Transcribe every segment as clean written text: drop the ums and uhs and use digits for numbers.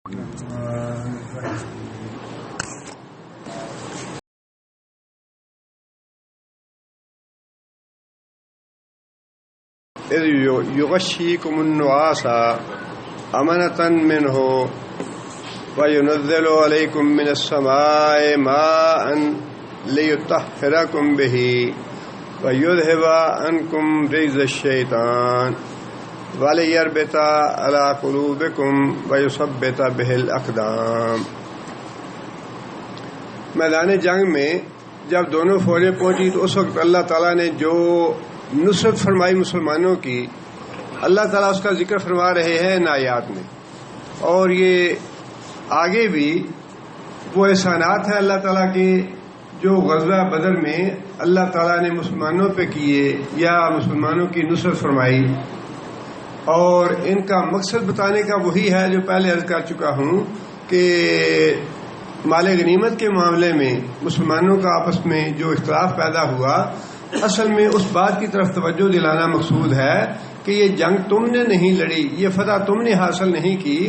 إذ يغشيكم النعاس أمنة منه وينزل عليكم من السماء ماء ليطهركم به ويذهب عنكم رجز الشيطان وليربط على قلوبكم ويثبت به الأقدام. میدان جنگ میں جب دونوں فوجیں پہنچی تو اس وقت اللہ تعالیٰ نے جو نصرت فرمائی مسلمانوں کی، اللہ تعالیٰ اس کا ذکر فرما رہے ہیں ان آیات میں. اور یہ آگے بھی وہ احسانات ہیں اللہ تعالیٰ کے جو غزوہ بدر میں اللہ تعالیٰ نے مسلمانوں پہ کیے یا مسلمانوں کی نصرت فرمائی. اور ان کا مقصد بتانے کا وہی ہے جو پہلے عرض کر چکا ہوں کہ مال غنیمت کے معاملے میں مسلمانوں کا آپس میں جو اختلاف پیدا ہوا، اصل میں اس بات کی طرف توجہ دلانا مقصود ہے کہ یہ جنگ تم نے نہیں لڑی، یہ فتح تم نے حاصل نہیں کی،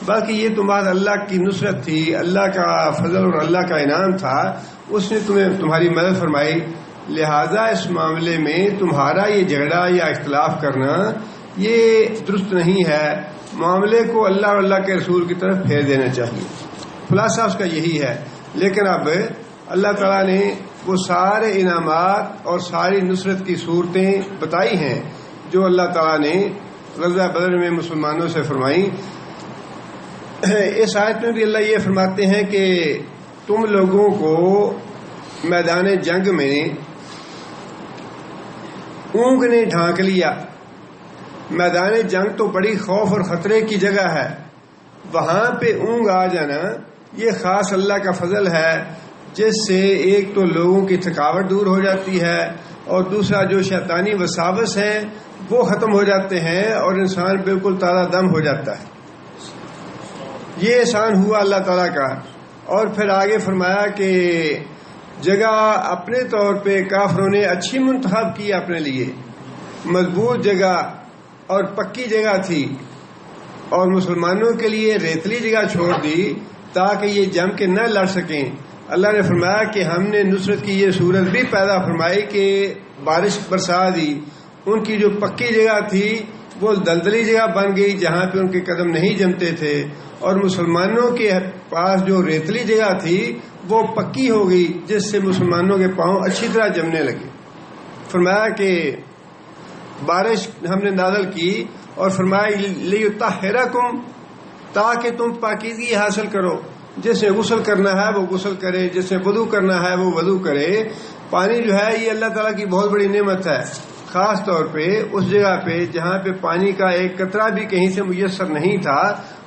بلکہ یہ تمہارا اللہ کی نصرت تھی، اللہ کا فضل اور اللہ کا انعام تھا، اس نے تمہاری مدد فرمائی. لہذا اس معاملے میں تمہارا یہ جھگڑا یا اختلاف کرنا یہ درست نہیں ہے. معاملے کو اللہ اور اللہ کے رسول کی طرف پھیر دینا چاہیے. خلاصہ اس کا یہی ہے. لیکن اب اللہ تعالیٰ نے وہ سارے انعامات اور ساری نصرت کی صورتیں بتائی ہیں جو اللہ تعالیٰ نے غزوہ بدر میں مسلمانوں سے فرمائی. اس آیت میں بھی اللہ یہ فرماتے ہیں کہ تم لوگوں کو میدان جنگ میں اونگ نے ڈھانک لیا. میدان جنگ تو بڑی خوف اور خطرے کی جگہ ہے، وہاں پہ اونگ آ جانا یہ خاص اللہ کا فضل ہے، جس سے ایک تو لوگوں کی تھکاوٹ دور ہو جاتی ہے اور دوسرا جو شیطانی وساوس ہیں وہ ختم ہو جاتے ہیں اور انسان بالکل تازہ دم ہو جاتا ہے. یہ احسان ہوا اللہ تعالیٰ کا. اور پھر آگے فرمایا کہ جگہ اپنے طور پہ کافروں نے اچھی منتخب کی اپنے لیے، مضبوط جگہ اور پکی جگہ تھی، اور مسلمانوں کے لیے ریتلی جگہ چھوڑ دی تاکہ یہ جم کے نہ لڑ سکیں. اللہ نے فرمایا کہ ہم نے نصرت کی یہ صورت بھی پیدا فرمائی کہ بارش برسا دی. ان کی جو پکی جگہ تھی وہ دلدلی جگہ بن گئی جہاں پہ ان کے قدم نہیں جمتے تھے، اور مسلمانوں کے پاس جو ریتلی جگہ تھی وہ پکی ہو گئی جس سے مسلمانوں کے پاؤں اچھی طرح جمنے لگے. فرمایا کہ بارش ہم نے نازل کی اور فرمایا لیطہرکم، تاکہ تم پاکیزگی حاصل کرو. جسے غسل کرنا ہے وہ غسل کرے، جسے وضو کرنا ہے وہ وضو کرے. پانی جو ہے یہ اللہ تعالیٰ کی بہت بڑی نعمت ہے، خاص طور پہ اس جگہ پہ جہاں پہ پانی کا ایک قطرہ بھی کہیں سے میسر نہیں تھا.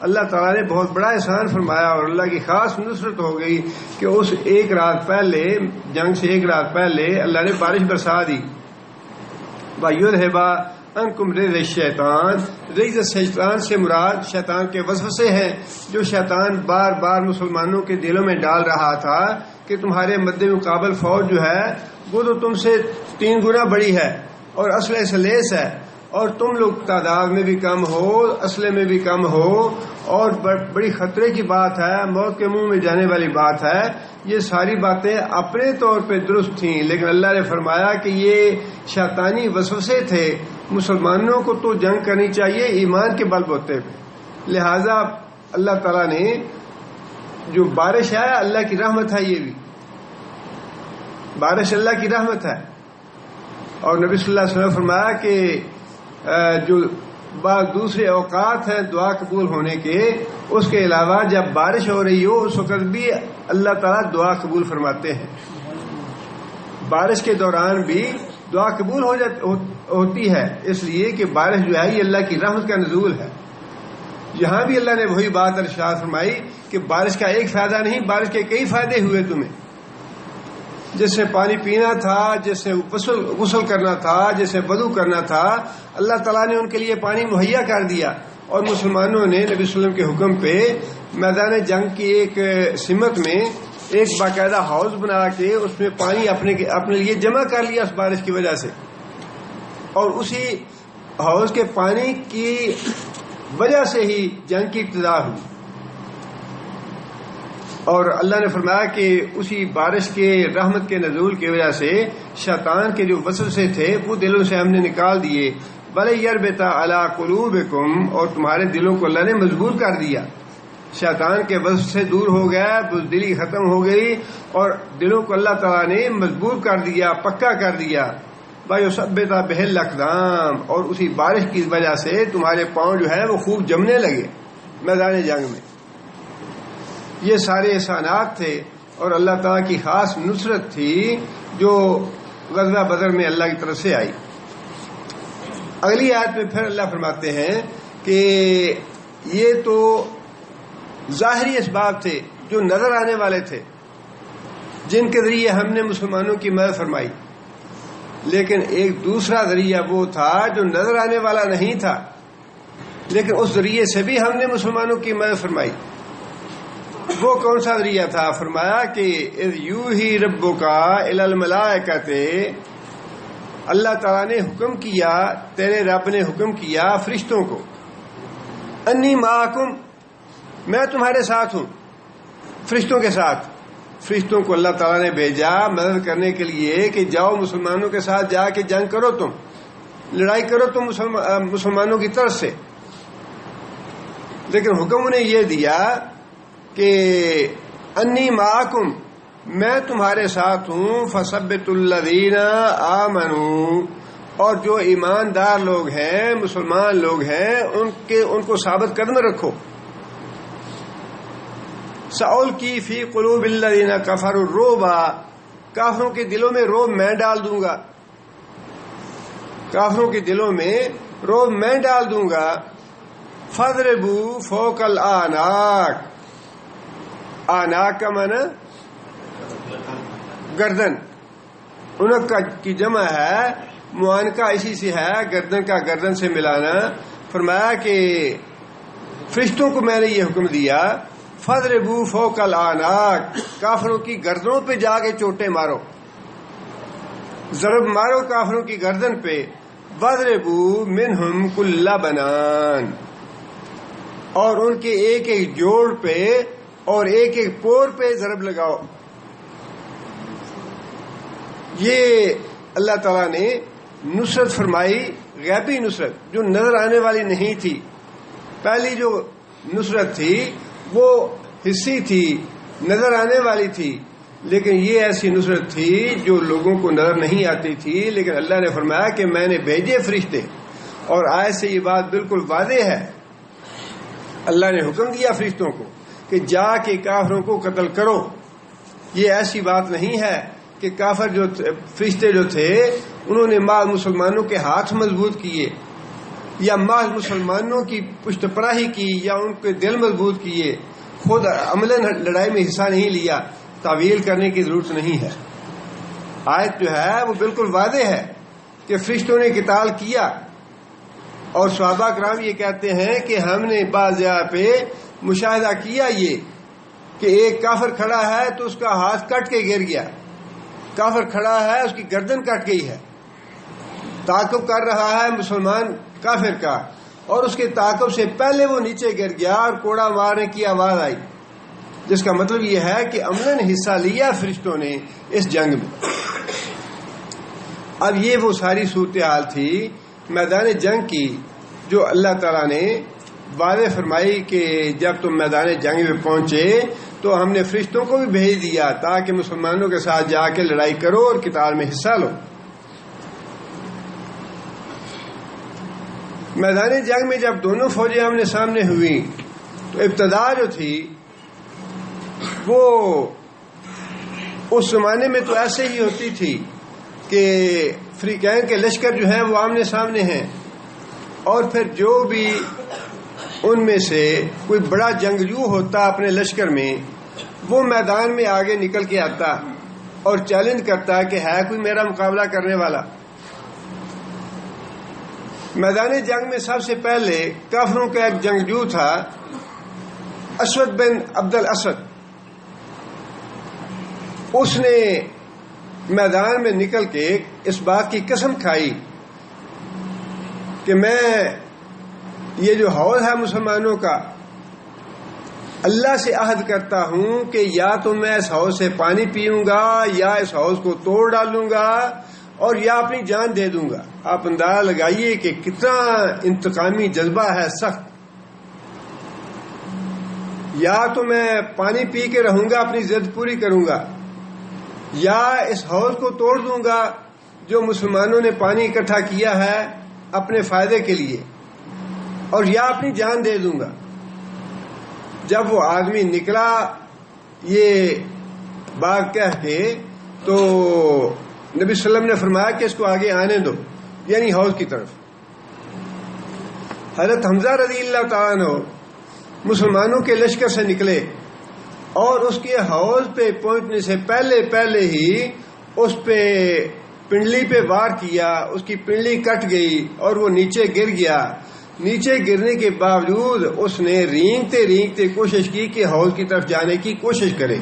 اللہ تعالیٰ نے بہت بڑا احسان فرمایا اور اللہ کی خاص نصرت ہو گئی کہ اس ایک رات پہلے، جنگ سے ایک رات پہلے اللہ نے بارش برسا دی. وَيُذْهِبَ عنکم رجز الشیطان، رجز شیطان سے مراد شیطان کے وسوسے ہیں جو شیطان بار بار مسلمانوں کے دلوں میں ڈال رہا تھا کہ تمہارے مد مقابل فوج جو ہے وہ تو تم سے 3 گنا بڑی ہے اور اسلحے سے لیس ہے، اور تم لوگ تعداد میں بھی کم ہو، اسلحے میں بھی کم ہو، اور بڑی خطرے کی بات ہے، موت کے منہ میں جانے والی بات ہے. یہ ساری باتیں اپنے طور پہ درست تھیں، لیکن اللہ نے فرمایا کہ یہ شیطانی وسوسے تھے. مسلمانوں کو تو جنگ کرنی چاہیے ایمان کے بل بوتے پہ. لہذا اللہ تعالیٰ نے جو بارش ہے اللہ کی رحمت ہے، یہ بھی بارش اللہ کی رحمت ہے. اور نبی صلی اللہ علیہ وسلم فرمایا کہ جو بعض دوسرے اوقات ہیں دعا قبول ہونے کے، اس کے علاوہ جب بارش ہو رہی ہو اس وقت بھی اللہ تعالیٰ دعا قبول فرماتے ہیں. بارش کے دوران بھی دعا قبول ہوتی ہے، اس لیے کہ بارش جو ہے یہ اللہ کی رحمت کا نزول ہے. یہاں بھی اللہ نے وہی بات ارشاد فرمائی کہ بارش کا ایک فائدہ نہیں، بارش کے کئی فائدے ہوئے تمہیں. جس سے پانی پینا تھا، جس سے غسل کرنا تھا، جس سے وضو کرنا تھا، اللہ تعالیٰ نے ان کے لیے پانی مہیا کر دیا. اور مسلمانوں نے نبی صلی اللہ علیہ وسلم کے حکم پہ میدان جنگ کی ایک سمت میں ایک باقاعدہ ہاؤس بنا کے اس میں پانی اپنے لیے جمع کر لیا اس بارش کی وجہ سے، اور اسی ہاؤس کے پانی کی وجہ سے ہی جنگ کی ابتدا ہوئی. اور اللہ نے فرمایا کہ اسی بارش کے رحمت کے نزول کی وجہ سے شیطان کے جو وسوسے تھے وہ دلوں سے ہم نے نکال دیے. بَلْ يَرْبِطَ عَلَىٰ قُلُوبِكُمْ، اور تمہارے دلوں کو اللہ نے مجبور کر دیا. شیطان کے وسوسے سے دور ہو گیا، بزدلی ختم ہو گئی، اور دلوں کو اللہ تعالیٰ نے مجبور کر دیا، پکا کر دیا. وَيُثَبِّتَ بِهِ الْأَقْدَامَ، اور اسی بارش کی وجہ سے تمہارے پاؤں جو ہے وہ خوب جمنے لگے میدان جنگ میں. یہ سارے احسانات تھے اور اللہ تعالیٰ کی خاص نصرت تھی جو غزوہ بدر میں اللہ کی طرف سے آئی. اگلی آیت میں پھر اللہ فرماتے ہیں کہ یہ تو ظاہری اسباب تھے جو نظر آنے والے تھے، جن کے ذریعے ہم نے مسلمانوں کی مدد فرمائی، لیکن ایک دوسرا ذریعہ وہ تھا جو نظر آنے والا نہیں تھا، لیکن اس ذریعے سے بھی ہم نے مسلمانوں کی مدد فرمائی. وہ کون سا ذریعہ تھا؟ فرمایا کہ اذ یوحی ربک الی الملائکۃ، اللہ تعالیٰ نے حکم کیا، تیرے رب نے حکم کیا فرشتوں کو، انی معکم، میں تمہارے ساتھ ہوں. فرشتوں کے ساتھ، فرشتوں کو اللہ تعالیٰ نے بھیجا مدد کرنے کے لیے کہ جاؤ مسلمانوں کے ساتھ جا کے جنگ کرو، تم لڑائی کرو تم مسلمانوں کی طرف سے. لیکن حکم انہیں یہ دیا کہ انی معکم، میں تمہارے ساتھ ہوں، فثبتوا الذین آمنوا، اور جو ایماندار لوگ ہیں، مسلمان لوگ ہیں، ان کو ثابت قدم رکھو. سألقی فی قلوب الذین کفروا الرعب، کافروں کے دلوں میں رعب میں ڈال دوں گا، کافروں کے دلوں میں رعب میں ڈال دوں گا. فاضربوا فوق الاعناق، آناق کا معنی گردن، عنق کی جمع ہے، معانقہ اسی سے ہے، گردن کا گردن سے ملانا. فرمایا کہ فرشتوں کو میں نے یہ حکم دیا، فاضربوا فوق الاعناق، کافروں کی گردنوں پہ جا کے چوٹیں مارو، ضرب مارو کافروں کی گردن پہ. واضربوا منہم کل بنان، اور ان کے ایک ایک جوڑ پہ اور ایک ایک پور پہ ضرب لگاؤ. یہ اللہ تعالیٰ نے نصرت فرمائی، غیبی نصرت جو نظر آنے والی نہیں تھی. پہلی جو نصرت تھی وہ حصی تھی، نظر آنے والی تھی، لیکن یہ ایسی نصرت تھی جو لوگوں کو نظر نہیں آتی تھی. لیکن اللہ نے فرمایا کہ میں نے بھیجے فرشتے، اور آیت سے یہ بات بالکل واضح ہے. اللہ نے حکم دیا فرشتوں کو کہ جا کے کافروں کو قتل کرو. یہ ایسی بات نہیں ہے کہ کافر جو فرشتے جو تھے انہوں نے محض مسلمانوں کے ہاتھ مضبوط کیے، یا محض مسلمانوں کی پشت پناہی کی، یا ان کے دل مضبوط کیے، خود عملاً لڑائی میں حصہ نہیں لیا. تعویل کرنے کی ضرورت نہیں ہے. آیت جو ہے وہ بالکل واضح ہے کہ فرشتوں نے قتال کیا. اور صحابہ کرام یہ کہتے ہیں کہ ہم نے بعض جگہ پہ مشاہدہ کیا یہ کہ ایک کافر کھڑا ہے تو اس کا ہاتھ کٹ کے گر گیا، کافر کھڑا ہے اس کی گردن کٹ گئی ہے، تعاقب کر رہا ہے مسلمان کافر کا، اور اس کے تعاقب سے پہلے وہ نیچے گر گیا اور کوڑا مارنے کی آواز آئی، جس کا مطلب یہ ہے کہ عملاً حصہ لیا فرشتوں نے اس جنگ میں. اب یہ وہ ساری صورتحال تھی میدان جنگ کی جو اللہ تعالیٰ نے واضح فرمائی کہ جب تم میدان جنگ میں پہنچے تو ہم نے فرشتوں کو بھی بھیج دیا تاکہ مسلمانوں کے ساتھ جا کے لڑائی کرو اور قتال میں حصہ لو. میدان جنگ میں جب دونوں فوجیں آمنے سامنے ہوئی تو ابتدا جو تھی وہ اس زمانے میں تو ایسے ہی ہوتی تھی کہ فریقین کے لشکر جو ہیں وہ آمنے سامنے ہیں، اور پھر جو بھی ان میں سے کوئی بڑا جنگجو ہوتا اپنے لشکر میں وہ میدان میں آگے نکل کے آتا اور چیلنج کرتا کہ ہے کوئی میرا مقابلہ کرنے والا. میدان جنگ میں سب سے پہلے کافروں کا ایک جنگجو تھا اسود بن عبد الاسد. اس نے میدان میں نکل کے اس بات کی قسم کھائی کہ میں یہ جو حوض ہے مسلمانوں کا اللہ سے عہد کرتا ہوں کہ یا تو میں اس حوض سے پانی پیوں گا یا اس حوض کو توڑ ڈالوں گا اور یا اپنی جان دے دوں گا. آپ اندازہ لگائیے کہ کتنا انتقامی جذبہ ہے سخت. یا تو میں پانی پی کے رہوں گا، اپنی ضد پوری کروں گا، یا اس حوض کو توڑ دوں گا جو مسلمانوں نے پانی اکٹھا کیا ہے اپنے فائدے کے لیے، اور یا اپنی جان دے دوں گا. جب وہ آدمی نکلا یہ بات کہہ کے تو نبی صلی اللہ علیہ وسلم نے فرمایا کہ اس کو آگے آنے دو، یعنی حوض کی طرف. حضرت حمزہ رضی اللہ تعالیٰ عنہ مسلمانوں کے لشکر سے نکلے اور اس کے حوض پہ پہنچنے سے پہلے ہی اس پہ پنڈلی پہ وار کیا، اس کی پنڈلی کٹ گئی اور وہ نیچے گر گیا. نیچے گرنے کے باوجود اس نے رینگتے کوشش کی کہ حوض کی طرف جانے کی کوشش کرے،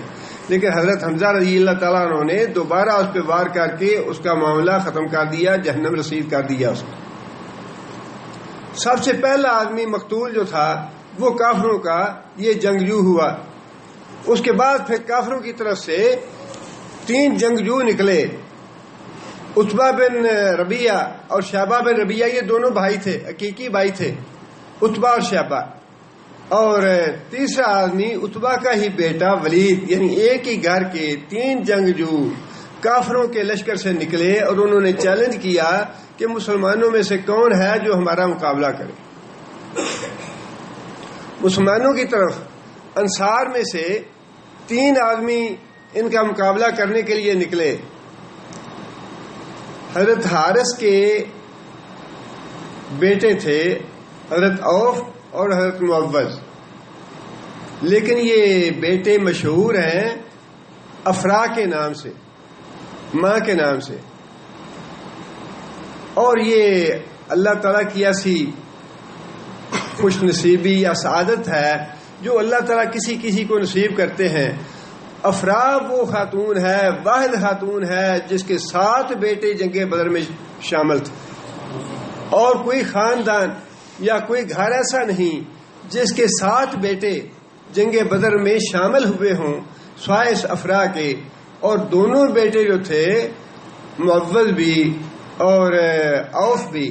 لیکن حضرت حمزہ رضی اللہ تعالیٰ عنہ نے دوبارہ اس پہ وار کر کے اس کا معاملہ ختم کر دیا، جہنم رسید کر دیا اس کو. سب سے پہلا آدمی مقتول جو تھا وہ کافروں کا یہ جنگجو ہوا. اس کے بعد پھر کافروں کی طرف سے 3 جنگجو نکلے. عتبہ بن ربیعہ اور شیبہ بن ربیعہ، یہ دونوں بھائی تھے، حقیقی بھائی تھے، عتبہ اور شیبہ. اور تیسرا آدمی عتبہ کا ہی بیٹا ولید، یعنی ایک ہی گھر کے 3 جنگجو کافروں کے لشکر سے نکلے اور انہوں نے چیلنج کیا کہ مسلمانوں میں سے کون ہے جو ہمارا مقابلہ کرے. مسلمانوں کی طرف انصار میں سے 3 آدمی ان کا مقابلہ کرنے کے لیے نکلے. حضرت حارث کے بیٹے تھے حضرت عوف اور حضرت معوذ، لیکن یہ بیٹے مشہور ہیں افرا کے نام سے، ماں کے نام سے. اور یہ اللہ تعالیٰ کی ایسی خوش نصیبی یا سعادت ہے جو اللہ تعالیٰ کسی کو نصیب کرتے ہیں. افرا وہ خاتون ہے، واحد خاتون ہے جس کے 7 بیٹے جنگ بدر میں شامل تھے، اور کوئی خاندان یا کوئی گھر ایسا نہیں جس کے 7 بیٹے جنگ بدر میں شامل ہوئے ہوں سوائے اس افرا کے. اور دونوں بیٹے جو تھے معوذ بھی اور عوف بھی،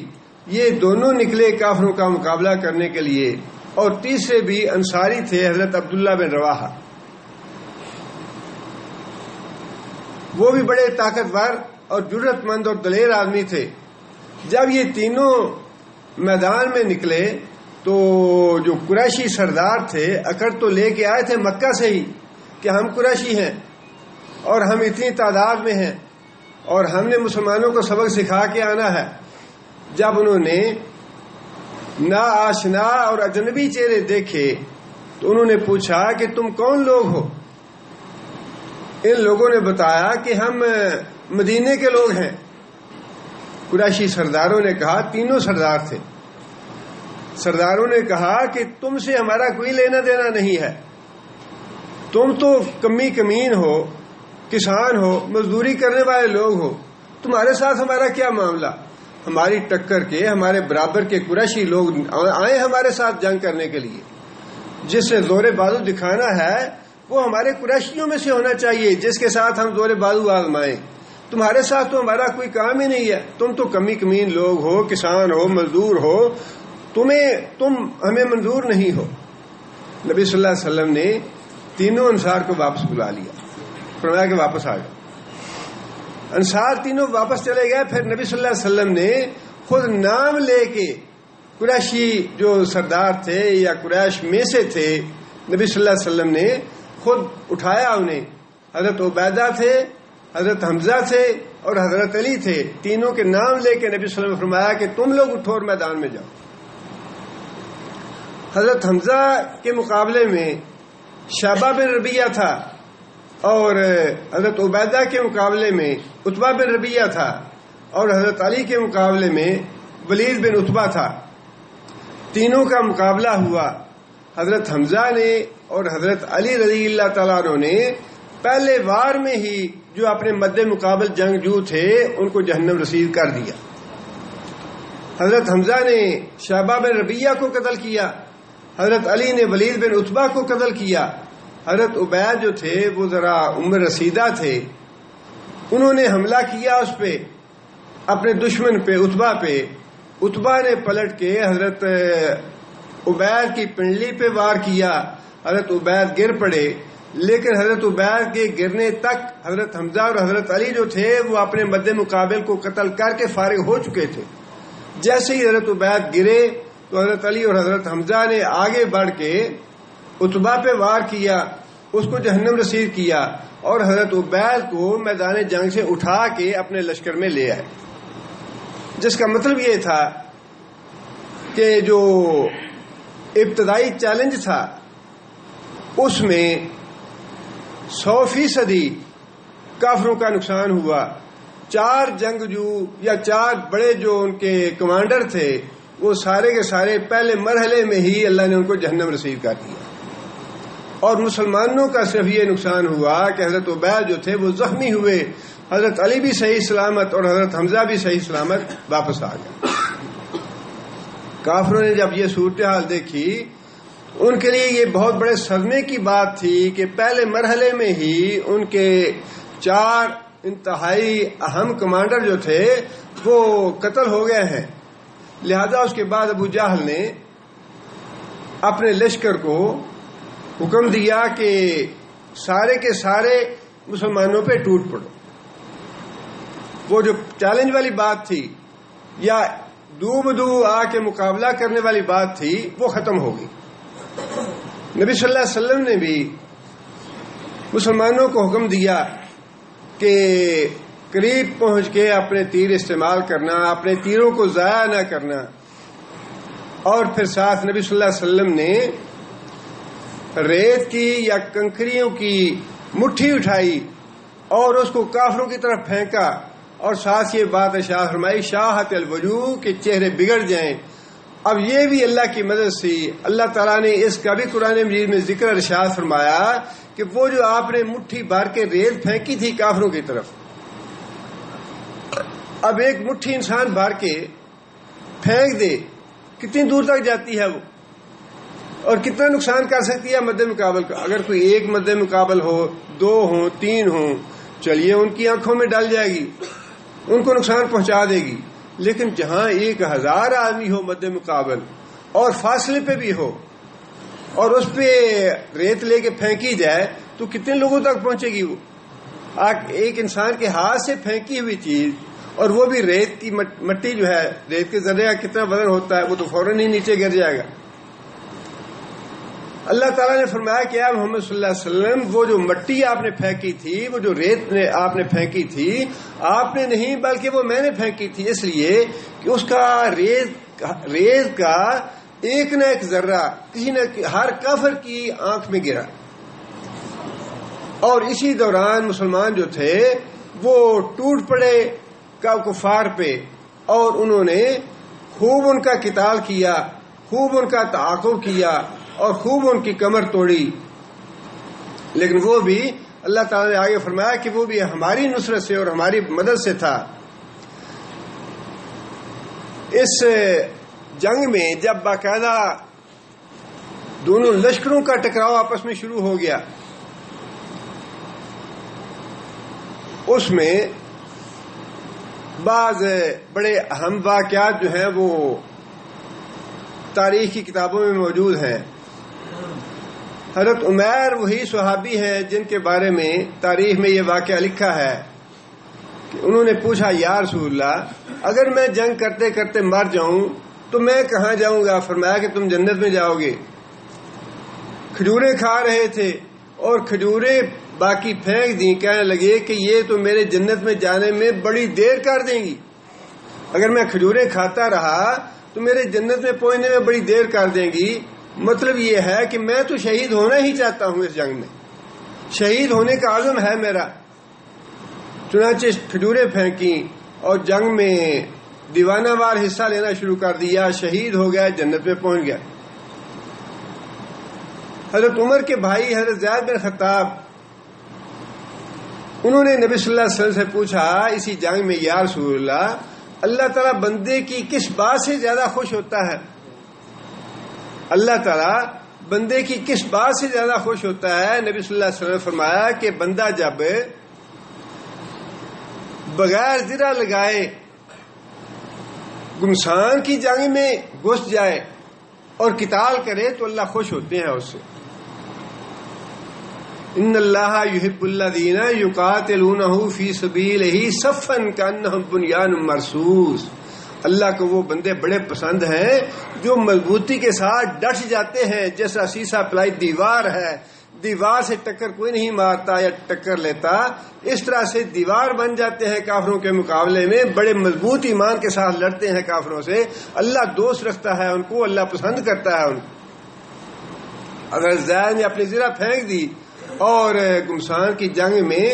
یہ دونوں نکلے کافروں کا مقابلہ کرنے کے لیے. اور تیسرے بھی انصاری تھے حضرت عبداللہ بن رواحہ، وہ بھی بڑے طاقتور اور جرأت مند اور دلیر آدمی تھے. جب یہ تینوں میدان میں نکلے تو جو قریشی سردار تھے اکڑ تو لے کے آئے تھے مکہ سے ہی کہ ہم قریشی ہیں اور ہم اتنی تعداد میں ہیں اور ہم نے مسلمانوں کو سبق سکھا کے آنا ہے. جب انہوں نے ناآشنا اور اجنبی چہرے دیکھے تو انہوں نے پوچھا کہ تم کون لوگ ہو؟ ان لوگوں نے بتایا کہ ہم مدینے کے لوگ ہیں. قریشی سرداروں نے کہا، تینوں سردار تھے، سرداروں نے کہا کہ تم سے ہمارا کوئی لینا دینا نہیں ہے، تم تو کمین ہو، کسان ہو، مزدوری کرنے والے لوگ ہو، تمہارے ساتھ ہمارا کیا معاملہ؟ ہماری ٹکر کے ہمارے برابر کے قریشی لوگ آئے ہمارے ساتھ جنگ کرنے کے لیے. جس سے زور بازو دکھانا ہے وہ ہمارے قریشیوں میں سے ہونا چاہیے جس کے ساتھ ہم زور بازو آزمائیں. تمہارے ساتھ تو ہمارا کوئی کام ہی نہیں ہے، تم تو کمین لوگ ہو، کسان ہو، مزدور ہو، تم ہمیں منظور نہیں ہو. نبی صلی اللہ علیہ وسلم نے تینوں انصار کو واپس بلا لیا، فرمایا کہ واپس آ جاؤ. انصار تینوں واپس چلے گئے. پھر نبی صلی اللہ علیہ وسلم نے خود نام لے کے قریشی جو سردار تھے یا قریش میں سے تھے، نبی صلی اللہ علیہ وسلم نے خود اٹھایا انہیں. حضرت عبیدہ تھے، حضرت حمزہ تھے اور حضرت علی تھے. تینوں کے نام لے کے نبی صلی اللہ علیہ وسلم نے فرمایا کہ تم لوگ اٹھو اور میدان میں جاؤ. حضرت حمزہ کے مقابلے میں شیبہ بن ربیعہ تھا اور حضرت عبیدہ کے مقابلے میں عتبہ بن ربیعہ تھا اور حضرت علی کے مقابلے میں ولید بن عتبہ تھا. تینوں کا مقابلہ ہوا. حضرت حمزہ نے اور حضرت علی رضی اللہ تعالیٰ عنہ نے پہلے وار میں ہی جو اپنے مد مقابل جنگجو تھے ان کو جہنم رسید کر دیا. حضرت حمزہ نے شیبہ بن ربیعہ کو قتل کیا حضرت علی نے ولید بن عتبہ کو قتل کیا. حضرت عبید جو تھے وہ ذرا عمر رسیدہ تھے، انہوں نے حملہ کیا اس پہ، اپنے دشمن پہ، عتبہ پہ. عتبہ نے پلٹ کے حضرت عبید کی پنڈلی پہ وار کیا. حضرت عبید گر پڑے، لیکن حضرت عبید کے گرنے تک حضرت حمزہ اور حضرت علی جو تھے وہ اپنے مد مقابل کو قتل کر کے فارغ ہو چکے تھے. جیسے ہی حضرت عبید گرے تو حضرت علی اور حضرت حمزہ نے آگے بڑھ کے عتبہ پہ وار کیا، اس کو جہنم رسید کیا، اور حضرت عبید کو میدان جنگ سے اٹھا کے اپنے لشکر میں لے آئے. جس کا مطلب یہ تھا کہ جو ابتدائی چیلنج تھا اس میں 100% کافروں کا نقصان ہوا. 4 جنگجو یا 4 بڑے جو ان کے کمانڈر تھے وہ سارے کے سارے پہلے مرحلے میں ہی اللہ نے ان کو جہنم رسید کر دیا. اور مسلمانوں کا صرف یہ نقصان ہوا کہ حضرت عبید جو تھے وہ زخمی ہوئے، حضرت علی بھی صحیح سلامت اور حضرت حمزہ بھی صحیح سلامت واپس آ گئے. کافروں نے جب یہ صورتحال دیکھی ان کے لیے یہ بہت بڑے صدمے کی بات تھی کہ پہلے مرحلے میں ہی ان کے 4 انتہائی اہم کمانڈر جو تھے وہ قتل ہو گئے ہیں. لہذا اس کے بعد ابو جہل نے اپنے لشکر کو حکم دیا کہ سارے کے سارے مسلمانوں پہ ٹوٹ پڑو. وہ جو چیلنج والی بات تھی یا دو بدو آ کے مقابلہ کرنے والی بات تھی وہ ختم ہو گئی. نبی صلی اللہ علیہ وسلم نے بھی مسلمانوں کو حکم دیا کہ قریب پہنچ کے اپنے تیر استعمال کرنا، اپنے تیروں کو ضائع نہ کرنا. اور پھر ساتھ نبی صلی اللہ علیہ وسلم نے ریت کی یا کنکریوں کی مٹھی اٹھائی اور اس کو کافروں کی طرف پھینکا، اور ساتھ یہ بات ارشاد فرمائی شاہت الوجوہ کے چہرے بگڑ جائیں. اب یہ بھی اللہ کی مدد سے اللہ تعالیٰ نے اس کا بھی قرآن مجید میں ذکر ارشاد فرمایا کہ وہ جو آپ نے مٹھی بھر کے ریت پھینکی تھی کافروں کی طرف، اب ایک مٹھی انسان بھر کے پھینک دے کتنی دور تک جاتی ہے وہ، اور کتنا نقصان کر سکتی ہے مد مقابل کا. اگر کوئی ایک مد مقابل ہو، 2 ہوں، 3 ہوں، چلیے ان کی آنکھوں میں ڈل جائے گی، ان کو نقصان پہنچا دے گی. لیکن جہاں 1000 آدمی ہو مد مقابل اور فاصلے پہ بھی ہو اور اس پہ ریت لے کے پھینکی جائے تو کتنے لوگوں تک پہنچے گی وہ. ایک انسان کے ہاتھ سے پھینکی ہوئی چیز، اور وہ بھی ریت کی مٹی جو ہے، ریت کے ذرے کا کتنا وزن ہوتا ہے، وہ تو فوراً ہی نیچے گر جائے گا. اللہ تعالیٰ نے فرمایا کہ اے محمد صلی اللہ علیہ وسلم وہ جو مٹی آپ نے پھینکی تھی، وہ جو ریت نے آپ نے پھینکی تھی، آپ نے نہیں بلکہ وہ میں نے پھینکی تھی، اس لیے کہ اس کا ریت کا ایک نہ ایک ذرہ کسی نہ ہر کافر کی آنکھ میں گرا. اور اسی دوران مسلمان جو تھے وہ ٹوٹ پڑے کفار پہ، اور انہوں نے خوب ان کا قتال کیا، خوب ان کا تعاقب کیا اور خوب ان کی کمر توڑی. لیکن وہ بھی اللہ تعالیٰ نے آگے فرمایا کہ وہ بھی ہماری نصرت سے اور ہماری مدد سے تھا. اس جنگ میں جب باقاعدہ دونوں لشکروں کا ٹکراؤ آپس میں شروع ہو گیا، اس میں بعض بڑے اہم واقعات جو ہیں وہ تاریخ کی کتابوں میں موجود ہیں. حضرت عمیر وہی صحابی ہیں جن کے بارے میں تاریخ میں یہ واقعہ لکھا ہے کہ انہوں نے پوچھا یا رسول اللہ اگر میں جنگ کرتے کرتے مر جاؤں تو میں کہاں جاؤں گا؟ فرمایا کہ تم جنت میں جاؤ گے. کھجوریں کھا رہے تھے اور کھجوریں باقی پھینک دیں، کہنے لگے کہ یہ تو میرے جنت میں جانے میں بڑی دیر کر دیں گی. اگر میں کھجوریں کھاتا رہا تو میرے جنت میں پہنچنے میں بڑی دیر کر دیں گی. مطلب یہ ہے کہ میں تو شہید ہونا ہی چاہتا ہوں، اس جنگ میں شہید ہونے کا عزم ہے میرا. چنانچہ کھجوریں پھینکی اور جنگ میں دیوانہ وار حصہ لینا شروع کر دیا، شہید ہو گیا، جنت میں پہنچ گیا. حضرت عمر کے بھائی حضرت زید بن خطاب انہوں نے نبی صلی اللہ علیہ وسلم سے پوچھا اسی جنگ میں یا رسول اللہ تعالیٰ بندے کی کس بات سے زیادہ خوش ہوتا ہے؟ اللہ تعالیٰ بندے کی کس بات سے زیادہ خوش ہوتا ہے؟ نبی صلی اللہ علیہ وسلم نے فرمایا کہ بندہ جب بغیر زرہ لگائے گمسان کی جنگ میں گھس جائے اور قتال کرے تو اللہ خوش ہوتے ہیں اس سے. ان اللہ یحب الذین یقاتلونہ فی سبیلہ صفا کانہم بنیان مرصوص. اللہ کو وہ بندے بڑے پسند ہیں جو مضبوطی کے ساتھ ڈٹ جاتے ہیں، جیسا سیسا پلائی دیوار ہے، دیوار سے ٹکر کوئی نہیں مارتا یا ٹکر لیتا، اس طرح سے دیوار بن جاتے ہیں کافروں کے مقابلے میں، بڑے مضبوط ایمان کے ساتھ لڑتے ہیں کافروں سے. اللہ دوست رکھتا ہے ان کو، اللہ پسند کرتا ہے ان کو. اگر زید نے اپنی زرہ پھینک دی اور گمسان کی جنگ میں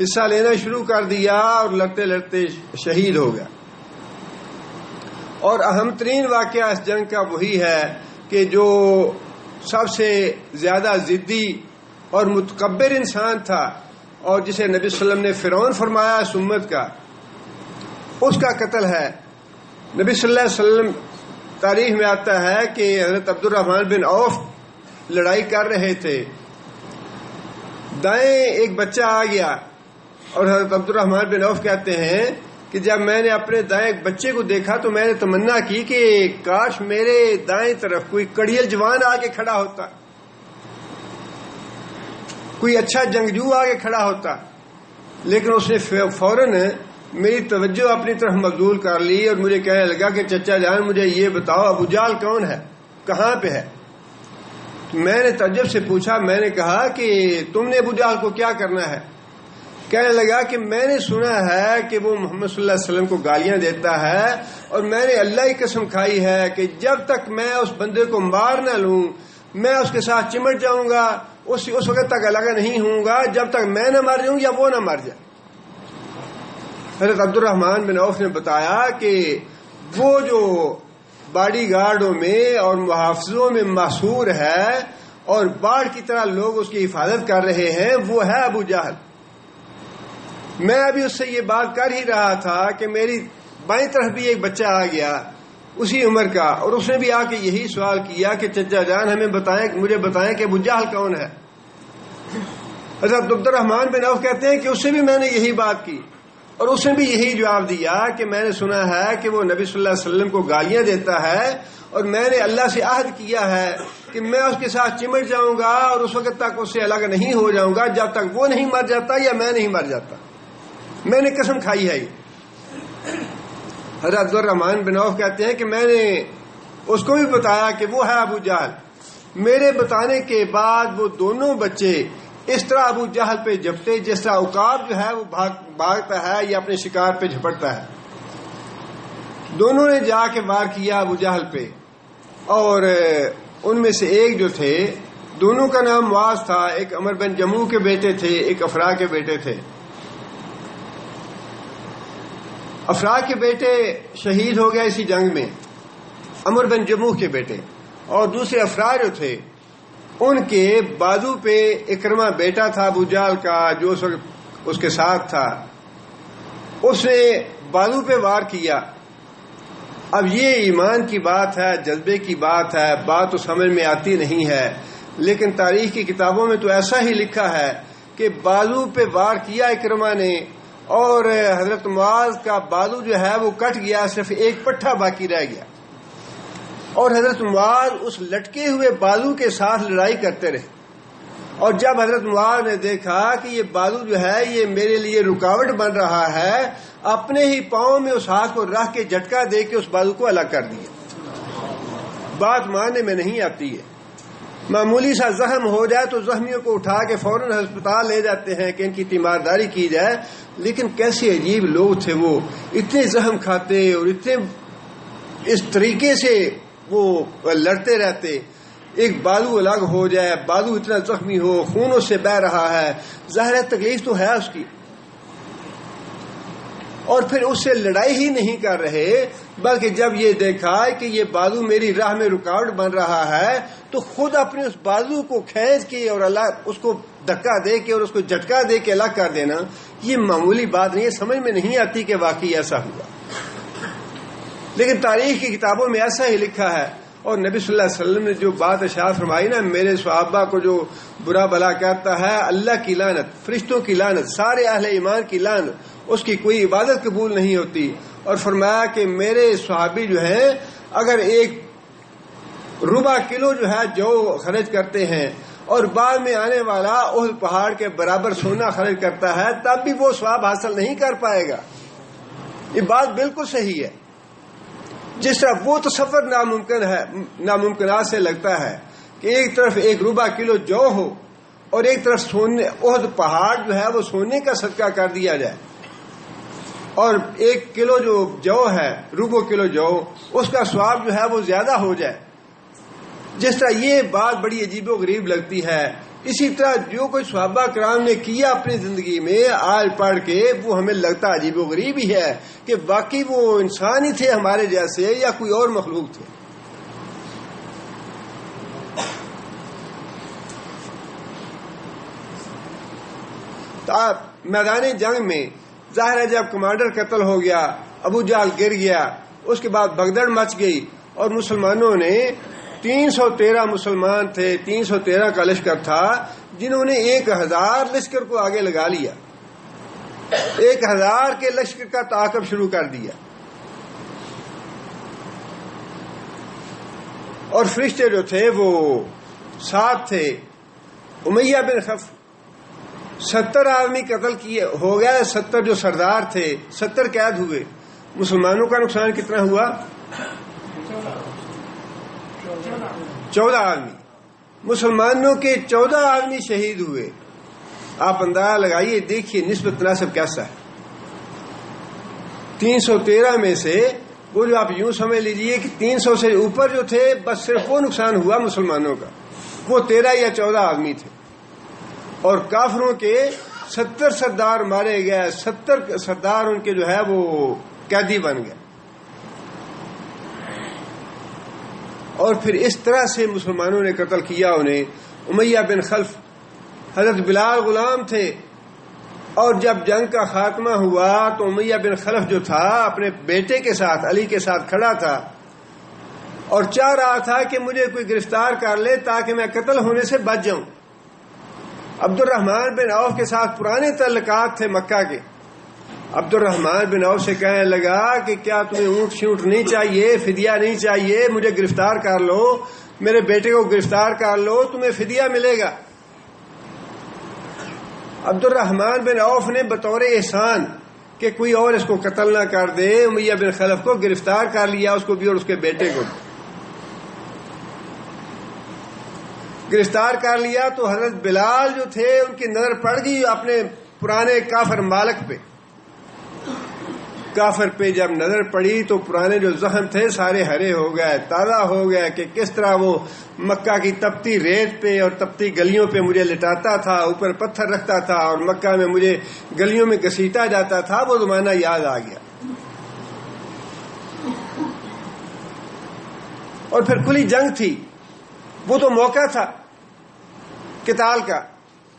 حصہ لینا شروع کر دیا اور لڑتے لڑتے شہید ہو گیا. اور اہم ترین واقعہ اس جنگ کا وہی ہے کہ جو سب سے زیادہ ضدی اور متکبر انسان تھا اور جسے نبی صلی اللہ علیہ وسلم نے فرعون فرمایا اس امت کا، اس کا قتل ہے. نبی صلی اللہ علیہ وسلم تاریخ میں آتا ہے کہ حضرت عبد الرحمن بن عوف لڑائی کر رہے تھے، دائیں ایک بچہ آ گیا اور حضرت عبد الرحمن بن عوف کہتے ہیں کہ جب میں نے اپنے دائیں ایک بچے کو دیکھا تو میں نے تمنا کی کہ کاش میرے دائیں طرف کوئی کڑیل جوان آ کے کھڑا ہوتا، کوئی اچھا جنگجو آ کے کھڑا ہوتا. لیکن اس نے فوراً میری توجہ اپنی طرف مبذول کر لی اور مجھے کہنے لگا کہ چچا جان مجھے یہ بتاؤ ابو جہل کون ہے، کہاں پہ ہے؟ میں نے تعجب سے پوچھا، میں نے کہا کہ تم نے ابو جہل کو کیا کرنا ہے؟ کہنے لگا کہ میں نے سنا ہے کہ وہ محمد صلی اللہ علیہ وسلم کو گالیاں دیتا ہے اور میں نے اللہ کی قسم کھائی ہے کہ جب تک میں اس بندے کو مار نہ لوں میں اس کے ساتھ چمٹ جاؤں گا، اس وقت تک الگ نہیں ہوں گا جب تک میں نہ مر جاؤں یا وہ نہ مر جائے. حضرت عبد الرحمن بن عوف نے بتایا کہ وہ جو باڈی گارڈوں میں اور محافظوں میں محصور ہے اور باڑ کی طرح لوگ اس کی حفاظت کر رہے ہیں وہ ہے ابو جہل. میں ابھی اس سے یہ بات کر ہی رہا تھا کہ میری بائیں طرف بھی ایک بچہ آ گیا اسی عمر کا اور اس نے بھی آ کے یہی سوال کیا کہ چچا جان مجھے بتائیں کہ ابو جہل کون ہے. حضرت عبد الرحمن بن عوف کہتے ہیں کہ اس سے بھی میں نے یہی بات کی اور اس نے بھی یہی جواب دیا کہ میں نے سنا ہے کہ وہ نبی صلی اللہ علیہ وسلم کو گالیاں دیتا ہے اور میں نے اللہ سے عہد کیا ہے کہ میں اس کے ساتھ چمٹ جاؤں گا اور اس وقت تک اس سے الگ نہیں ہو جاؤں گا جب تک وہ نہیں مر جاتا یا میں نہیں مر جاتا. میں نے قسم کھائی ہے. حضرت عبد الرحمن بن عوف کہتے ہیں کہ میں نے اس کو بھی بتایا کہ وہ ہے ابو جہل. میرے بتانے کے بعد وہ دونوں بچے اس طرح ابو جہل پہ جھپٹے جس طرح عقاب جو ہے وہ بھاگتا ہے یا اپنے شکار پہ جھپٹتا ہے. دونوں نے جا کے وار کیا ابو جہل پہ اور ان میں سے ایک جو تھے دونوں کا نام معاذ تھا، ایک عمر بن جموح کے بیٹے تھے، ایک افرا کے بیٹے تھے. افرا کے بیٹے شہید ہو گیا اسی جنگ میں، عمر بن جموح کے بیٹے، اور دوسرے افرا جو تھے ان کے بازو پہ اکرمہ بیٹا تھا ابو جہل کا جو اس کے ساتھ تھا، اس نے بازو پہ وار کیا. اب یہ ایمان کی بات ہے، جذبے کی بات ہے، بات تو سمجھ میں آتی نہیں ہے، لیکن تاریخ کی کتابوں میں تو ایسا ہی لکھا ہے کہ بازو پہ وار کیا اکرمہ نے اور حضرت معاذ کا بازو جو ہے وہ کٹ گیا، صرف ایک پٹھا باقی رہ گیا اور حضرت معاذ اس لٹکے ہوئے بازو کے ساتھ لڑائی کرتے رہے. اور جب حضرت معاذ نے دیکھا کہ یہ بازو جو ہے یہ میرے لیے رکاوٹ بن رہا ہے، اپنے ہی پاؤں میں اس ہاتھ کو رکھ کے جھٹکا دے کے اس بازو کو الگ کر دیا. بات ماننے میں نہیں آتی ہے. معمولی سا زخم ہو جائے تو زخمیوں کو اٹھا کے فوراً ہسپتال لے جاتے ہیں کہ ان کی تیمارداری کی جائے، لیکن کیسے عجیب لوگ تھے وہ، اتنے زخم کھاتے اور اتنے اس طریقے سے وہ لڑتے رہتے. ایک بازو الگ ہو جائے، بازو اتنا زخمی ہو، خون اس سے بہہ رہا ہے، ظاہر تکلیف تو ہے اس کی، اور پھر اس سے لڑائی ہی نہیں کر رہے بلکہ جب یہ دیکھا کہ یہ بازو میری راہ میں رکاوٹ بن رہا ہے تو خود اپنے اس بازو کو کھینچ کے اور اس کو دھکا دے کے اور اس کو جھٹکا دے کے الگ کر دینا، یہ معمولی بات نہیں ہے. سمجھ میں نہیں آتی کہ واقعی ایسا ہوا، لیکن تاریخ کی کتابوں میں ایسا ہی لکھا ہے. اور نبی صلی اللہ علیہ وسلم نے جو بات ارشاد فرمائی نا، میرے صحابہ کو جو برا بھلا کہتا ہے، اللہ کی لعنت، فرشتوں کی لعنت، سارے اہل ایمان کی لعنت، اس کی کوئی عبادت قبول نہیں ہوتی. اور فرمایا کہ میرے صحابی جو ہیں اگر 1 ربع کلو جو ہے جو خرچ کرتے ہیں اور بعد میں آنے والا احد پہاڑ کے برابر سونا خرچ کرتا ہے، تب بھی وہ ثواب حاصل نہیں کر پائے گا. یہ بات بالکل صحیح ہے. جس طرح وہ تصور ناممکن ہے، ناممکنات سے لگتا ہے کہ ایک طرف 1 ربع کلو جو ہو اور ایک طرف سونے احد پہاڑ جو ہے وہ سونے کا صدقہ کر دیا جائے، اور 1 کلو جو ہے، ربع کلو جو، اس کا ثواب جو ہے وہ زیادہ ہو جائے. جس طرح یہ بات بڑی عجیب و غریب لگتی ہے، اسی طرح جو کوئی صحابہ کرام نے کیا اپنی زندگی میں آج پڑھ کے، وہ ہمیں لگتا عجیب و غریب ہی ہے کہ واقعی وہ انسان ہی تھے ہمارے جیسے یا کوئی اور مخلوق تھے. میدان جنگ میں ظاہر ہے جب کمانڈر قتل ہو گیا، ابو جہل گر گیا، اس کے بعد بھگدڑ مچ گئی اور مسلمانوں نے 313 مسلمان تھے، 313 کا لشکر تھا، جنہوں نے 1000 لشکر کو آگے لگا لیا، 1000 کے لشکر کا تعاقب شروع کر دیا. اور فرشتے جو تھے وہ 7 تھے. امیہ بن خلف 70 آدمی قتل کیے ہو گئے، 70 جو سردار تھے 70 قید ہوئے. مسلمانوں کا نقصان کتنا ہوا؟ 14 آدمی. مسلمانوں کے 14 آدمی شہید ہوئے. آپ اندازہ لگائیے، دیکھیے نسبت تناسب کیسا ہے. 313 میں سے وہ جو آپ یوں سمجھ لیجئے کہ 300 سے اوپر جو تھے، بس صرف وہ نقصان ہوا مسلمانوں کا، وہ 13 یا 14 آدمی تھے. اور کافروں کے 70 سردار مارے گئے، 70 سردار ان کے جو ہے وہ قیدی بن گئے. اور پھر اس طرح سے مسلمانوں نے قتل کیا انہیں. امیہ بن خلف، حضرت بلال غلام تھے، اور جب جنگ کا خاتمہ ہوا تو امیہ بن خلف جو تھا اپنے بیٹے کے ساتھ، علی کے ساتھ کھڑا تھا اور چاہ رہا تھا کہ مجھے کوئی گرفتار کر لے تاکہ میں قتل ہونے سے بچ جاؤں. عبد الرحمن بن عوف کے ساتھ پرانے تعلقات تھے مکہ کے. عبد الرحمن بن عوف سے کہنے لگا کہ کیا تمہیں اونٹ شونٹ نہیں چاہیے، فدیہ نہیں چاہیے، مجھے گرفتار کر لو، میرے بیٹے کو گرفتار کر لو، تمہیں فدیہ ملے گا. عبد الرحمن بن عوف نے بطور احسان کہ کوئی اور اس کو قتل نہ کر دے، امیہ بن خلف کو گرفتار کر لیا، اس کو بھی اور اس کے بیٹے کو گرفتار کر لیا. تو حضرت بلال جو تھے ان کی نظر پڑ گئی اپنے پرانے کافر مالک پہ. کافر پہ جب نظر پڑی تو پرانے جو زخم تھے سارے ہرے ہو گئے، تازہ ہو گئے کہ کس طرح وہ مکہ کی تپتی ریت پہ اور تپتی گلیوں پہ مجھے لٹاتا تھا، اوپر پتھر رکھتا تھا اور مکہ میں مجھے گلیوں میں گھسیٹا جاتا تھا. وہ زمانہ یاد آ گیا. اور پھر کھلی جنگ تھی، وہ تو موقع تھا قتال کا،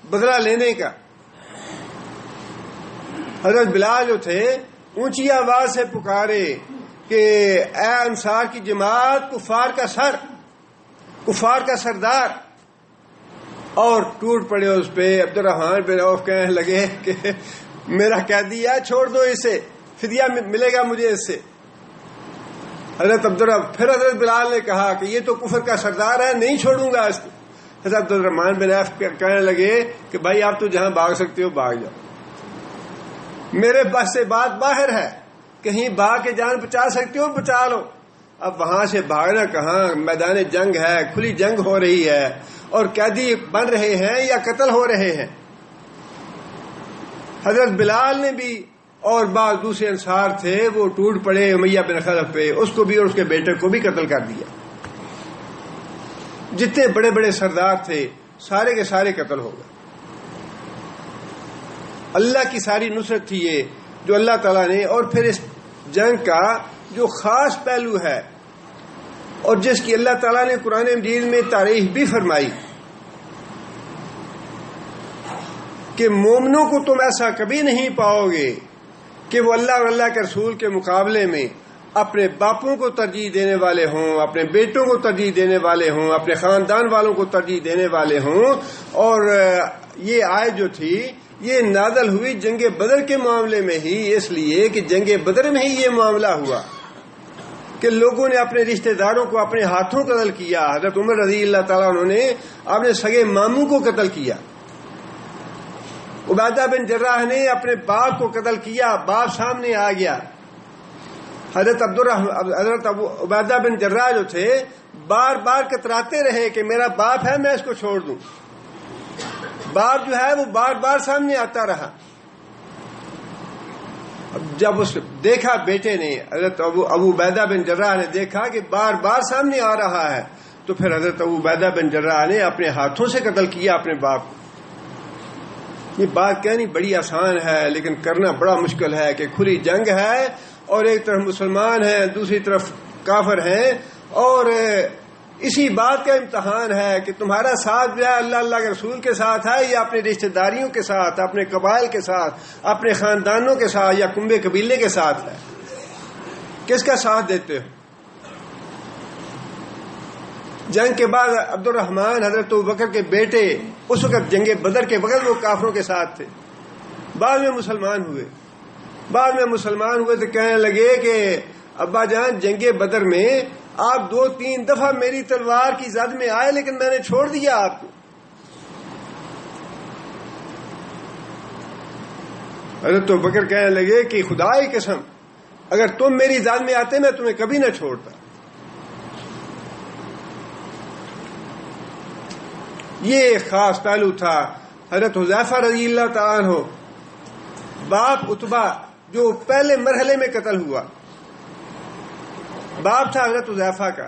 بدلہ لینے کا. حضرت بلال جو تھے اونچی آواز سے پکارے کہ اے انصار کی جماعت، کفار کا سر، کفار کا سردار، اور ٹوٹ پڑے اس پہ. عبد الرحمن بن عوف کہنے لگے کہ میرا قیدی ہے، چھوڑ دو اسے، فدیہ ملے گا مجھے اس سے. پھر حضرت بلال نے کہا کہ یہ تو کفر کا سردار ہے، نہیں چھوڑوں گا اس کو. حضرت عبد الرحمن بن عوف کہنے لگے کہ بھائی آپ تو جہاں بھاگ سکتے ہو بھاگ جاؤ، میرے بس سے بات باہر ہے، کہیں بھاگ کے جان بچا سکتے ہو بچا لو. اب وہاں سے بھاگنا کہاں، میدان جنگ ہے، کھلی جنگ ہو رہی ہے اور قیدی بن رہے ہیں یا قتل ہو رہے ہیں. حضرت بلال نے بھی اور بعض دوسرے انصار تھے وہ ٹوٹ پڑے امیہ بن خلف پہ، اس کو بھی اور اس کے بیٹے کو بھی قتل کر دیا. جتنے بڑے بڑے سردار تھے سارے کے سارے قتل ہو گئے. اللہ کی ساری نصرت تھی یہ جو اللہ تعالیٰ نے. اور پھر اس جنگ کا جو خاص پہلو ہے اور جس کی اللہ تعالیٰ نے قرآن مجید میں تعریف بھی فرمائی کہ مومنوں کو تم ایسا کبھی نہیں پاؤ گے کہ وہ اللہ اور اللہ کے رسول کے مقابلے میں اپنے باپوں کو ترجیح دینے والے ہوں، اپنے بیٹوں کو ترجیح دینے والے ہوں، اپنے خاندان والوں کو ترجیح دینے والے ہوں. اور یہ آیت جو تھی یہ نازل ہوئی جنگ بدر کے معاملے میں ہی، اس لیے کہ جنگ بدر میں ہی یہ معاملہ ہوا کہ لوگوں نے اپنے رشتہ داروں کو اپنے ہاتھوں قتل کیا. حضرت عمر رضی اللہ تعالیٰ عنہ نے اپنے سگے ماموں کو قتل کیا. عبیدہ بن جراح نے اپنے باپ کو قتل کیا، باپ سامنے آ گیا. حضرت عبیدہ بن جراح جو تھے بار بار کتراتے رہے کہ میرا باپ ہے، میں اس کو چھوڑ دوں. باپ جو ہے وہ بار بار سامنے آتا رہا. جب اس دیکھا بیٹے نے، حضرت ابو عبیدہ بن جراح نے دیکھا کہ بار بار سامنے آ رہا ہے، تو پھر حضرت ابو عبیدہ بن جراح نے اپنے ہاتھوں سے قتل کیا اپنے باپ کو. یہ بات کہنی بڑی آسان ہے لیکن کرنا بڑا مشکل ہے کہ کھلی جنگ ہے اور ایک طرف مسلمان ہیں، دوسری طرف کافر ہیں، اور اسی بات کا امتحان ہے کہ تمہارا ساتھ جو ہے اللہ اللہ کے رسول کے ساتھ ہے یا اپنے رشتہ داریوں کے ساتھ، اپنے قبائل کے ساتھ، اپنے خاندانوں کے ساتھ یا کنبے قبیلے کے ساتھ ہے. کس کا ساتھ دیتے ہو؟ جنگ کے بعد عبد الرحمن حضرت ابوبکر کے بیٹے اس وقت جنگ بدر کے وقت وہ کافروں کے ساتھ تھے. بعد میں مسلمان ہوئے تو کہنے لگے کہ ابا جان جنگ بدر میں آپ 2-3 دفعہ میری تلوار کی زد میں آئے لیکن میں نے چھوڑ دیا آپ کو. حضرت ابوبکر کہنے لگے کہ خدا کی قسم اگر تم میری زد میں آتے میں تمہیں کبھی نہ چھوڑتا. یہ ایک خاص پہلو تھا. حضرت حذیفہ رضی اللہ تعالیٰ عنہ باپ عتبہ جو پہلے مرحلے میں قتل ہوا، باپ تھا حضرت حذیفہ کا،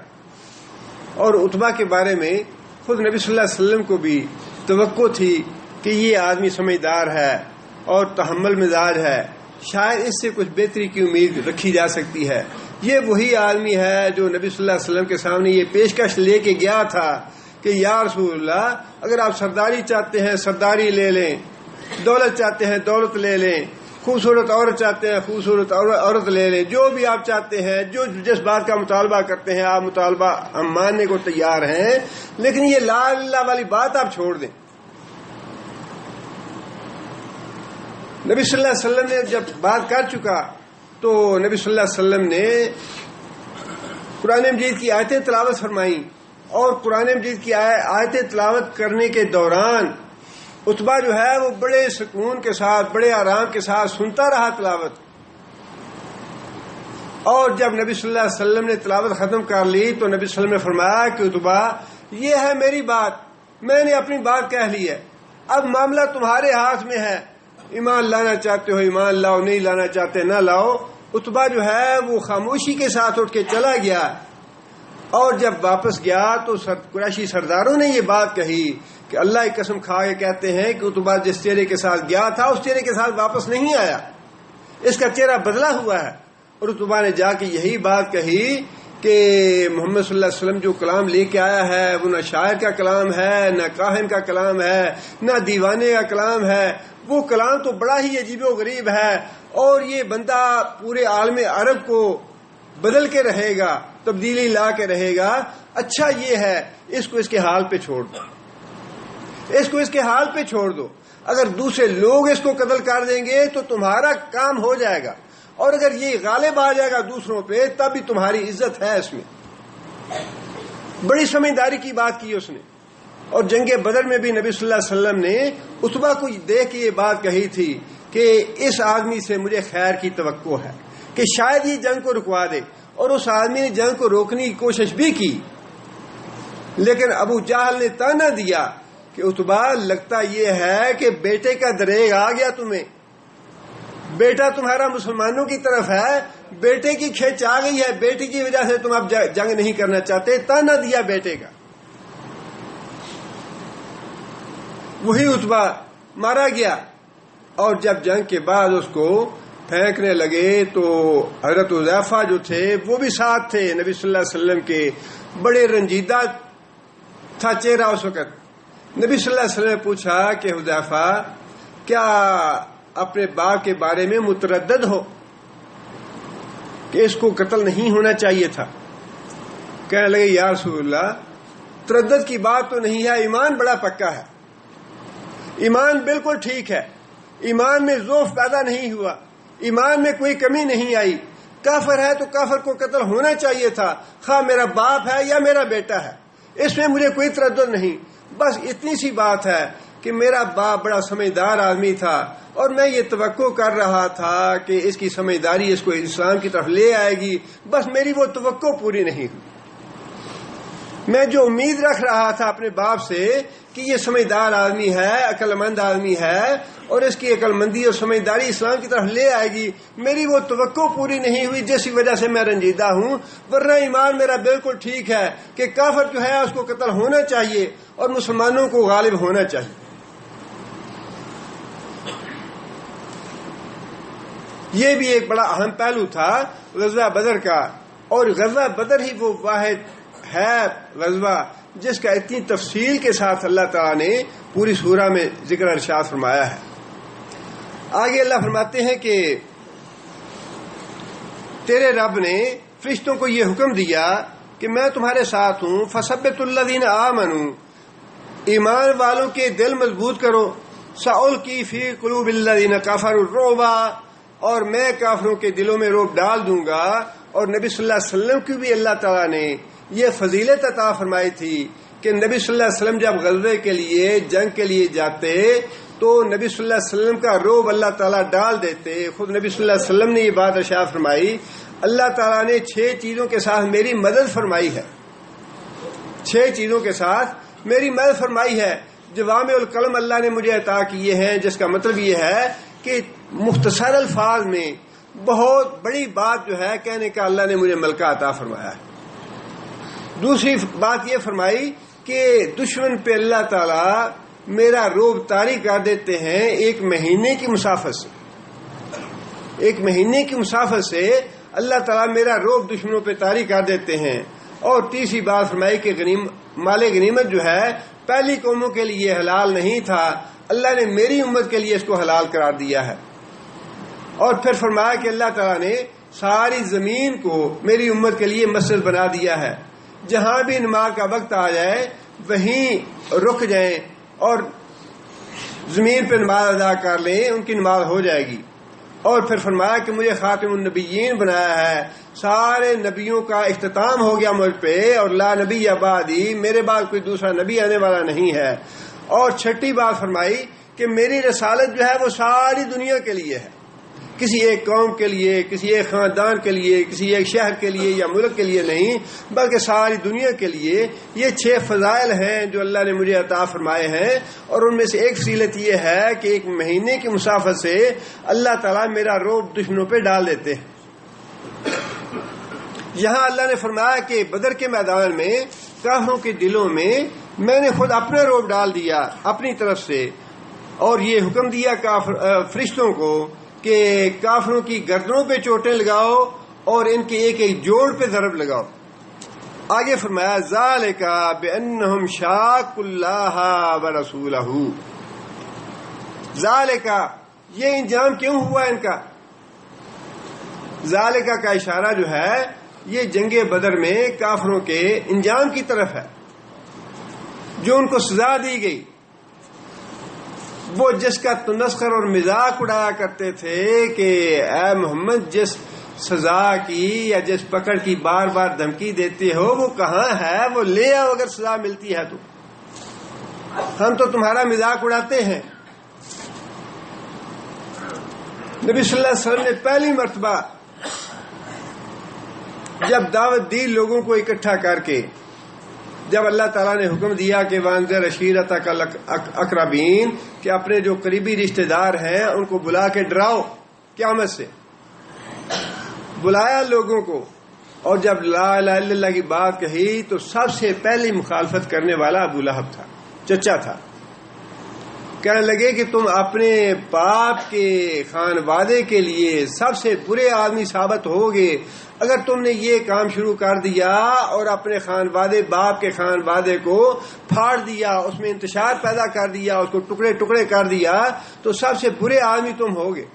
اور عتبہ کے بارے میں خود نبی صلی اللہ علیہ وسلم کو بھی توقع تھی کہ یہ آدمی سمجھدار ہے اور تحمل مزاج ہے، شاید اس سے کچھ بہتری کی امید رکھی جا سکتی ہے. یہ وہی آدمی ہے جو نبی صلی اللہ علیہ وسلم کے سامنے یہ پیشکش لے کے گیا تھا کہ یا رسول اللہ اگر آپ سرداری چاہتے ہیں سرداری لے لیں، دولت چاہتے ہیں دولت لے لیں، خوبصورت عورت چاہتے ہیں خوبصورت عورت لے لیں، جو بھی آپ چاہتے ہیں، جو جس بات کا مطالبہ کرتے ہیں آپ مطالبہ ہم ماننے کو تیار ہیں، لیکن یہ لا الہ الا اللہ والی بات آپ چھوڑ دیں. نبی صلی اللہ علیہ وسلم نے جب بات کر چکا تو نبی صلی اللہ علیہ وسلم نے قرآن مجید کی آیتیں تلاوت فرمائیں، اور قرآن مجید کی آیتیں تلاوت کرنے کے دوران عتبہ جو ہے وہ بڑے سکون کے ساتھ بڑے آرام کے ساتھ سنتا رہا تلاوت. اور جب نبی صلی اللہ علیہ وسلم نے تلاوت ختم کر لی تو نبی صلی اللہ علیہ وسلم نے فرمایا کہ عتبہ یہ ہے میری بات، میں نے اپنی بات کہہ لی ہے، اب معاملہ تمہارے ہاتھ میں ہے، ایمان لانا چاہتے ہو ایمان لاؤ، نہیں لانا چاہتے نہ لاؤ. عتبہ جو ہے وہ خاموشی کے ساتھ اٹھ کے چلا گیا. اور جب واپس گیا تو قریشی سرداروں نے یہ بات کہی کہ اللہ کی قسم کھا کے کہتے ہیں کہ عتبہ جس چہرے کے ساتھ گیا تھا اس چہرے کے ساتھ واپس نہیں آیا، اس کا چہرہ بدلا ہوا ہے. اور عتبہ نے جا کے یہی بات کہی کہ محمد صلی اللہ علیہ وسلم جو کلام لے کے آیا ہے وہ نہ شاعر کا کلام ہے، نہ کاہن کا کلام ہے، نہ دیوانے کا کلام ہے، وہ کلام تو بڑا ہی عجیب و غریب ہے، اور یہ بندہ پورے عالم عرب کو بدل کے رہے گا، تبدیلی لا کے رہے گا. اچھا یہ ہے اس کو اس کے حال پہ چھوڑ دو، اس کو اس کے حال پہ چھوڑ دو. اگر دوسرے لوگ اس کو قتل کر دیں گے تو تمہارا کام ہو جائے گا، اور اگر یہ غالب آ جائے گا دوسروں پہ تب بھی تمہاری عزت ہے. اس میں بڑی سمجھداری کی بات کی اس نے. اور جنگ بدر میں بھی نبی صلی اللہ علیہ وسلم نے عتبہ کو دیکھ کے یہ بات کہی تھی کہ اس آدمی سے مجھے خیر کی توقع ہے کہ شاید یہ جنگ کو رکوا دے. اور اس آدمی نے جنگ کو روکنے کی کوشش بھی کی، لیکن ابو جہل نے تانا دیا کہ عتبہ لگتا یہ ہے کہ بیٹے کا دریغ آ گیا تمہیں، بیٹا تمہارا مسلمانوں کی طرف ہے، بیٹے کی کھینچ آ گئی ہے، بیٹے کی وجہ سے تم اب جنگ نہیں کرنا چاہتے. تانا دیا بیٹے کا. وہی عتبہ مارا گیا. اور جب جنگ کے بعد اس کو پھینکنے لگے تو حضرت حذیفہ جو تھے وہ بھی ساتھ تھے نبی صلی اللہ علیہ وسلم کے. بڑے رنجیدہ تھا چہرہ اس وقت. نبی صلی اللہ علیہ وسلم نے پوچھا کہ حذیفہ کیا اپنے باپ کے بارے میں متردد ہو؟ کہ اس کو قتل نہیں ہونا چاہیے تھا. کہنے لگے یا رسول اللہ تردد کی بات تو نہیں ہے، ایمان بڑا پکا ہے، ایمان بالکل ٹھیک ہے، ایمان میں ضعف پیدا نہیں ہوا، ایمان میں کوئی کمی نہیں آئی. کافر ہے تو کافر کو قتل ہونا چاہیے تھا، خواہ میرا باپ ہے یا میرا بیٹا ہے، اس میں مجھے کوئی تردد نہیں. بس اتنی سی بات ہے کہ میرا باپ بڑا سمجھدار آدمی تھا اور میں یہ توقع کر رہا تھا کہ اس کی سمجھداری اس کو اسلام کی طرف لے آئے گی، بس میری وہ توقع پوری نہیں ہوئی. میں جو امید رکھ رہا تھا اپنے باپ سے کہ یہ سمجھدار آدمی ہے، عقل مند آدمی ہے اور اس کی عقل مندی اور سمجھداری اسلام کی طرف لے آئے گی، میری وہ توقع پوری نہیں ہوئی، جس وجہ سے میں رنجیدہ ہوں. ورنہ ایمان میرا بالکل ٹھیک ہے کہ کافر جو ہے اس کو قتل ہونا چاہیے اور مسلمانوں کو غالب ہونا چاہیے. یہ بھی ایک بڑا اہم پہلو تھا غزوہ بدر کا، اور غزوہ بدر ہی وہ واحد ہے غزوہ جس کا اتنی تفصیل کے ساتھ اللہ تعالیٰ نے پوری سورہ میں ذکر ارشاد فرمایا ہے. آگے اللہ فرماتے ہیں کہ تیرے رب نے فرشتوں کو یہ حکم دیا کہ میں تمہارے ساتھ ہوں. فثبت الذین آمنوا، ایمان والوں کے دل مضبوط کرو. سألقی فی قلوب الذین کفروا الرعب، اور میں کافروں کے دلوں میں رعب ڈال دوں گا. اور نبی صلی اللہ علیہ وسلم کی بھی اللہ تعالیٰ نے یہ فضیلت عطا فرمائی تھی کہ نبی صلی اللہ علیہ وسلم جب غزوے کے لیے جنگ کے لیے جاتے تو نبی صلی اللہ علیہ وسلم کا رعب اللہ تعالیٰ ڈال دیتے. خود نبی صلی اللہ علیہ وسلم نے یہ بات ارشاد فرمائی، اللہ تعالیٰ نے 6 چیزوں کے ساتھ میری مدد فرمائی ہے، 6 چیزوں کے ساتھ میری مدد فرمائی ہے. جوامع الکلم اللہ نے مجھے عطا کیے ہیں، جس کا مطلب یہ ہے کہ مختصر الفاظ میں بہت بڑی بات جو ہے کہنے کا اللہ نے مجھے ملکہ عطا فرمایا ہے. دوسری بات یہ فرمائی کہ دشمن پہ اللہ تعالیٰ میرا رعب طاری کر دیتے ہیں 1 مہینے کی مسافت سے. 1 مہینے کی مسافت سے اللہ تعالیٰ میرا رعب دشمنوں پہ طاری کر دیتے ہیں. اور تیسری بات فرمائی کہ مال غنیمت جو ہے پہلی قوموں کے لیے حلال نہیں تھا، اللہ نے میری امت کے لیے اس کو حلال قرار دیا ہے. اور پھر فرمایا کہ اللہ تعالیٰ نے ساری زمین کو میری امت کے لیے مسجد بنا دیا ہے، جہاں بھی نماز کا وقت آ جائے وہیں رک جائیں اور زمین پہ نماز ادا کر لیں، ان کی نماز ہو جائے گی. اور پھر فرمایا کہ مجھے خاتم النبیین بنایا ہے، سارے نبیوں کا اختتام ہو گیا مجھ پہ، اور لا نبی بعدی، میرے بعد کوئی دوسرا نبی آنے والا نہیں ہے. اور چھٹی بات فرمائی کہ میری رسالت جو ہے وہ ساری دنیا کے لیے ہے، کسی ایک قوم کے لیے، کسی ایک خاندان کے لیے، کسی ایک شہر کے لیے یا ملک کے لیے نہیں، بلکہ ساری دنیا کے لیے. یہ 6 فضائل ہیں جو اللہ نے مجھے عطا فرمائے ہیں، اور ان میں سے ایک فضیلت یہ ہے کہ 1 مہینے کی مسافت سے اللہ تعالیٰ میرا رعب دشمنوں پہ ڈال دیتے ہیں. یہاں اللہ نے فرمایا کہ بدر کے میدان میں کافروں کے دلوں میں نے خود اپنا رعب ڈال دیا اپنی طرف سے، اور یہ حکم دیا فرشتوں کو کہ کافروں کی گردنوں پہ چوٹیں لگاؤ اور ان کے ایک ایک جوڑ پہ ضرب لگاؤ. آگے فرمایا ذالک بانہم شاقوا اللہ ورسولہ. ذالک، یہ انجام کیوں ہوا ان کا؟ ذالک کا اشارہ جو ہے یہ جنگ بدر میں کافروں کے انجام کی طرف ہے، جو ان کو سزا دی گئی. وہ جس کا تمسخر اور مذاق اڑایا کرتے تھے کہ اے محمد جس سزا کی یا جس پکڑ کی بار بار دھمکی دیتے ہو وہ کہاں ہے، وہ لے آؤ اگر سزا ملتی ہے تو، ہم تو تمہارا مذاق اڑاتے ہیں. نبی صلی اللہ علیہ وسلم نے پہلی مرتبہ جب دعوت دی لوگوں کو اکٹھا کر کے، جب اللہ تعالیٰ نے حکم دیا کہ وانذر عشیرتک الاقربین، کہ اپنے جو قریبی رشتہ دار ہیں ان کو بلا کے ڈراؤ قیامت سے، بلایا لوگوں کو. اور جب لا الہ الا اللہ کی بات کہی تو سب سے پہلی مخالفت کرنے والا ابو لہب تھا، چچا تھا. کہنے لگے کہ تم اپنے باپ کے خانوادے کے لیے سب سے برے آدمی ثابت ہوگے اگر تم نے یہ کام شروع کر دیا اور اپنے خانوادے، باپ کے خانوادے کو پھاڑ دیا، اس میں انتشار پیدا کر دیا، اس کو ٹکڑے ٹکڑے کر دیا، تو سب سے برے آدمی تم ہوگے.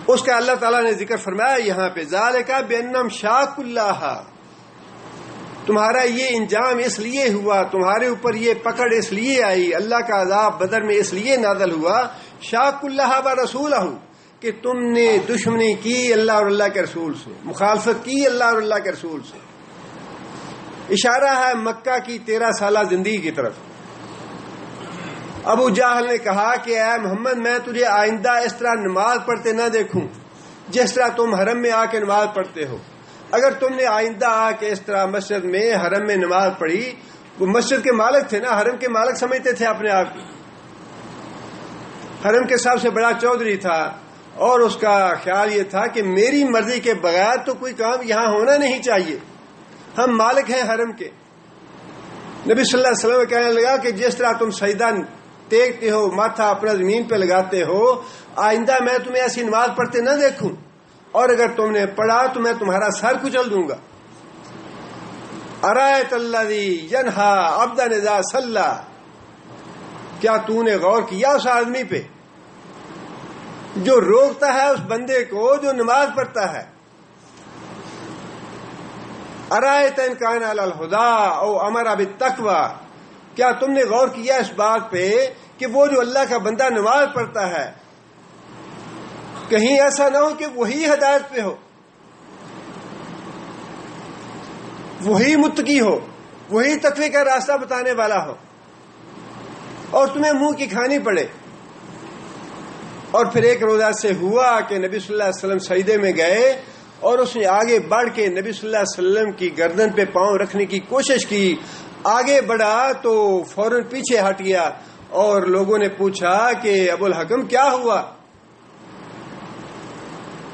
اس کا اللہ تعالیٰ نے ذکر فرمایا یہاں پہ ذالک بانہم شاقوا اللہ، تمہارا یہ انجام اس لیے ہوا، تمہارے اوپر یہ پکڑ اس لیے آئی، اللہ کا عذاب بدر میں اس لیے نازل ہوا، شاقوا اللہ ورسولہ، کہ تم نے دشمنی کی اللہ اور اللہ کے رسول سے، مخالفت کی اللہ اور اللہ کے رسول سے۔ اشارہ ہے مکہ کی 13 سالہ زندگی کی طرف۔ ابو جہل نے کہا کہ اے محمد میں تجھے آئندہ اس طرح نماز پڑھتے نہ دیکھوں جس طرح تم حرم میں آ کے نماز پڑھتے ہو۔ اگر تم نے آئندہ آ کے اس طرح مسجد میں حرم میں نماز پڑھی، وہ مسجد کے مالک تھے نا، حرم کے مالک سمجھتے تھے اپنے آپ کو، حرم کے سب سے بڑا چودھری تھا، اور اس کا خیال یہ تھا کہ میری مرضی کے بغیر تو کوئی کام یہاں ہونا نہیں چاہیے، ہم مالک ہیں حرم کے۔ نبی صلی اللہ علیہ وسلم کہنے لگا کہ جس طرح تم سجدہ ٹیکتے ہو، ماتھا اپنا زمین پہ لگاتے ہو، آئندہ میں تمہیں ایسی نماز پڑھتے نہ دیکھوں، اور اگر تم نے پڑھا تو میں تمہارا سر کچل دوں گا۔ ارایت الذی ینہا عبدا اذا صلی، کیا تو نے غور کیا اس آدمی پہ جو روکتا ہے اس بندے کو جو نماز پڑھتا ہے؟ ارایت ان کان علی الہدی او امر بالتقوی، کیا تم نے غور کیا اس بات پہ کہ وہ جو اللہ کا بندہ نماز پڑھتا ہے، کہیں ایسا نہ ہو کہ وہی ہدایت پہ ہو، وہی متقی ہو، وہی تقوی کا راستہ بتانے والا ہو، اور تمہیں منہ کی کھانی پڑے۔ اور پھر ایک روزہ سے ہوا کہ نبی صلی اللہ علیہ وسلم سجدے میں گئے، اور اس نے آگے بڑھ کے نبی صلی اللہ علیہ وسلم کی گردن پہ پاؤں رکھنے کی کوشش کی، آگے بڑھا تو فوراً پیچھے ہٹ گیا، اور لوگوں نے پوچھا کہ ابو الحکم کیا ہوا؟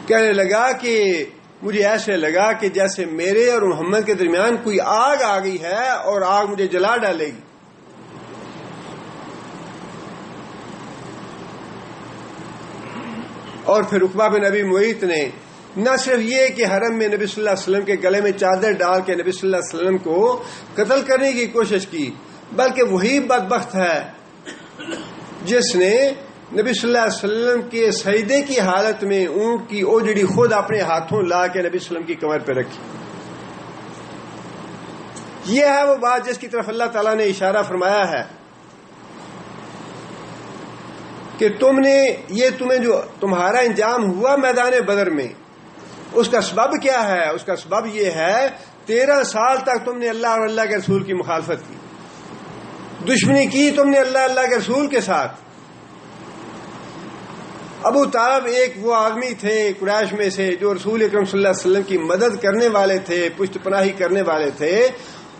کہنے لگا کہ مجھے ایسے لگا کہ جیسے میرے اور محمد کے درمیان کوئی آگ آ گئی ہے اور آگ مجھے جلا ڈالے گی۔ اور پھر عقبہ بن ابی معیط نے نہ صرف یہ کہ حرم میں نبی صلی اللہ علیہ وسلم کے گلے میں چادر ڈال کے نبی صلی اللہ علیہ وسلم کو قتل کرنے کی کوشش کی، بلکہ وہی بدبخت ہے جس نے نبی صلی اللہ علیہ وسلم کے سجدے کی حالت میں اونٹ کی اوجڑی خود اپنے ہاتھوں لا کے نبی صلی اللہ علیہ وسلم کی کمر پہ رکھی۔ یہ ہے وہ بات جس کی طرف اللہ تعالیٰ نے اشارہ فرمایا ہے کہ تمہیں جو تمہارا انجام ہوا میدان بدر میں، اس کا سبب کیا ہے؟ اس کا سبب یہ ہے 13 سال تک تم نے اللہ اور اللہ کے رسول کی مخالفت کی، دشمنی کی تم نے اللہ کے رسول کے ساتھ۔ ابو طالب ایک وہ آدمی تھے قریش میں سے جو رسول اکرم صلی اللہ علیہ وسلم کی مدد کرنے والے تھے، پشت پناہی کرنے والے تھے،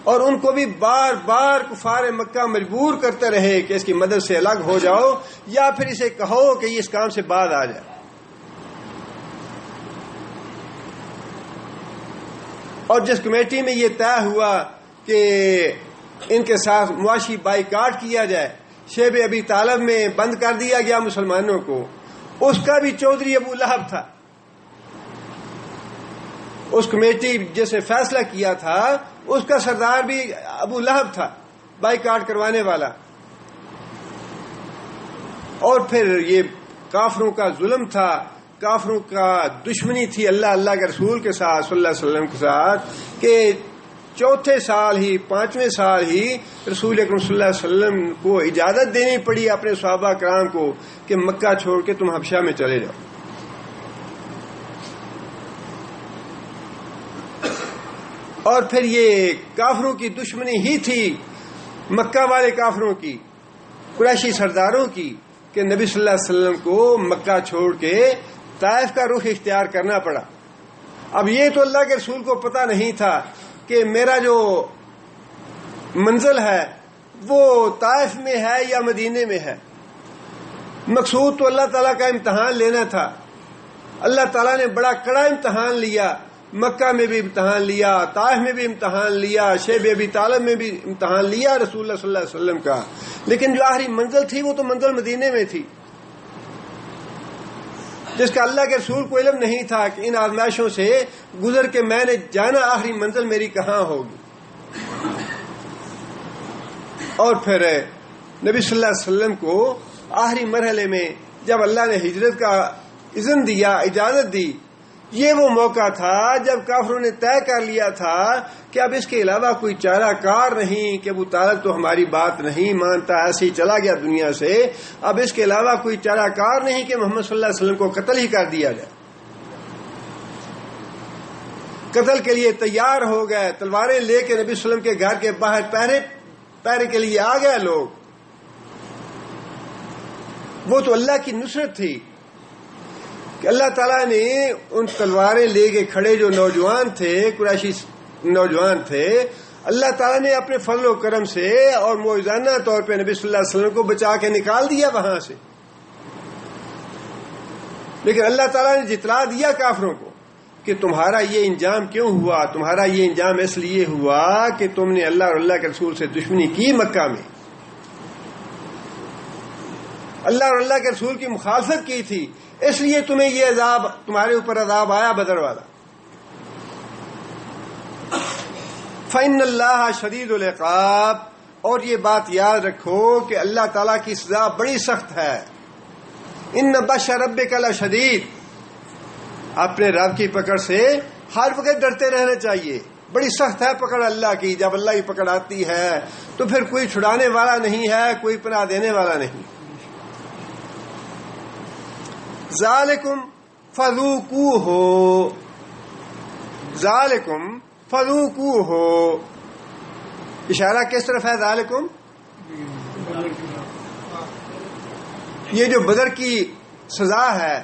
اور ان کو بھی بار بار کفار مکہ مجبور کرتے رہے کہ اس کی مدد سے الگ ہو جاؤ، یا پھر اسے کہو کہ یہ اس کام سے باز آ جائے۔ اور جس کمیٹی میں یہ طے ہوا کہ ان کے ساتھ معاشی بائیکاٹ کیا جائے، شیب ابی طالب میں بند کر دیا گیا مسلمانوں کو، اس کا بھی چودھری ابو لہب تھا۔ اس کمیٹی جسے فیصلہ کیا تھا اس کا سردار بھی ابو لہب تھا، بائیکاٹ کروانے والا۔ اور پھر یہ کافروں کا ظلم تھا، کافروں کا دشمنی تھی اللہ کے رسول کے ساتھ صلی اللہ علیہ وسلم کے ساتھ، کہ چوتھے سال ہی 5ویں سال ہی رسول اکرم صلی اللہ علیہ وسلم کو اجازت دینی پڑی اپنے صحابہ کرام کو کہ مکہ چھوڑ کے تم حبشہ میں چلے جاؤ۔ اور پھر یہ کافروں کی دشمنی ہی تھی، مکہ والے کافروں کی، قریشی سرداروں کی، کہ نبی صلی اللہ علیہ وسلم کو مکہ چھوڑ کے طائف کا رخ اختیار کرنا پڑا۔ اب یہ تو اللہ کے رسول کو پتہ نہیں تھا کہ میرا جو منزل ہے وہ طائف میں ہے یا مدینے میں ہے۔ مقصود تو اللہ تعالیٰ کا امتحان لینا تھا۔ اللہ تعالیٰ نے بڑا کڑا امتحان لیا، مکہ میں بھی امتحان لیا، طائف میں بھی امتحان لیا، شیب ابی طالب میں بھی امتحان لیا رسول اللہ صلی اللہ علیہ وسلم کا، لیکن جو آخری منزل تھی وہ تو منزل مدینے میں تھی، جس کا اللہ کے رسول کو علم نہیں تھا کہ ان آزمائشوں سے گزر کے میں نے جانا آخری منزل میری کہاں ہوگی۔ اور پھر نبی صلی اللہ علیہ وسلم کو آخری مرحلے میں جب اللہ نے ہجرت کا اذن دیا، اجازت دی، یہ وہ موقع تھا جب کافروں نے طے کر لیا تھا کہ اب اس کے علاوہ کوئی چارہ کار نہیں، کہ ابو طالب تو ہماری بات نہیں مانتا، ایسے ہی چلا گیا دنیا سے، اب اس کے علاوہ کوئی چارہ کار نہیں کہ محمد صلی اللہ علیہ وسلم کو قتل ہی کر دیا جائے۔ قتل کے لیے تیار ہو گئے، تلواریں لے کے نبی صلی اللہ علیہ وسلم کے گھر کے باہر پہرے کے لیے آ گئے لوگ۔ وہ تو اللہ کی نصرت تھی کہ اللہ تعالیٰ نے ان تلواریں لے کے کھڑے جو نوجوان تھے، قریشی نوجوان تھے، اللہ تعالیٰ نے اپنے فضل و کرم سے اور معجزانہ طور پہ نبی صلی اللہ علیہ وسلم کو بچا کے نکال دیا وہاں سے۔ لیکن اللہ تعالیٰ نے جتلا دیا کافروں کو کہ تمہارا یہ انجام کیوں ہوا، تمہارا یہ انجام اس لیے ہوا کہ تم نے اللہ اور اللہ کے رسول سے دشمنی کی، مکہ میں اللہ اور اللہ کے رسول کی مخالفت کی تھی، اس لیے تمہیں یہ عذاب، تمہارے اوپر عذاب آیا بدر والا۔ فَإِنَّ اللَّهَ شَدِيدُ الْعِقَابِ، اور یہ بات یاد رکھو کہ اللہ تعالیٰ کی سزا بڑی سخت ہے۔ إِنَّ بَطْشَ رَبِّكَ لَشَدِيدٌ، اپنے رب کی پکڑ سے ہر وقت ڈرتے رہنا چاہیے، بڑی سخت ہے پکڑ اللہ کی۔ جب اللہ کی پکڑ آتی ہے تو پھر کوئی چھڑانے والا نہیں ہے، کوئی پناہ دینے والا نہیں۔ ذالکم فذوقوہ، ذالکم فذوقوہ، اشارہ کس طرف ہے؟ ذالکم، یہ جو بدر کی سزا ہے،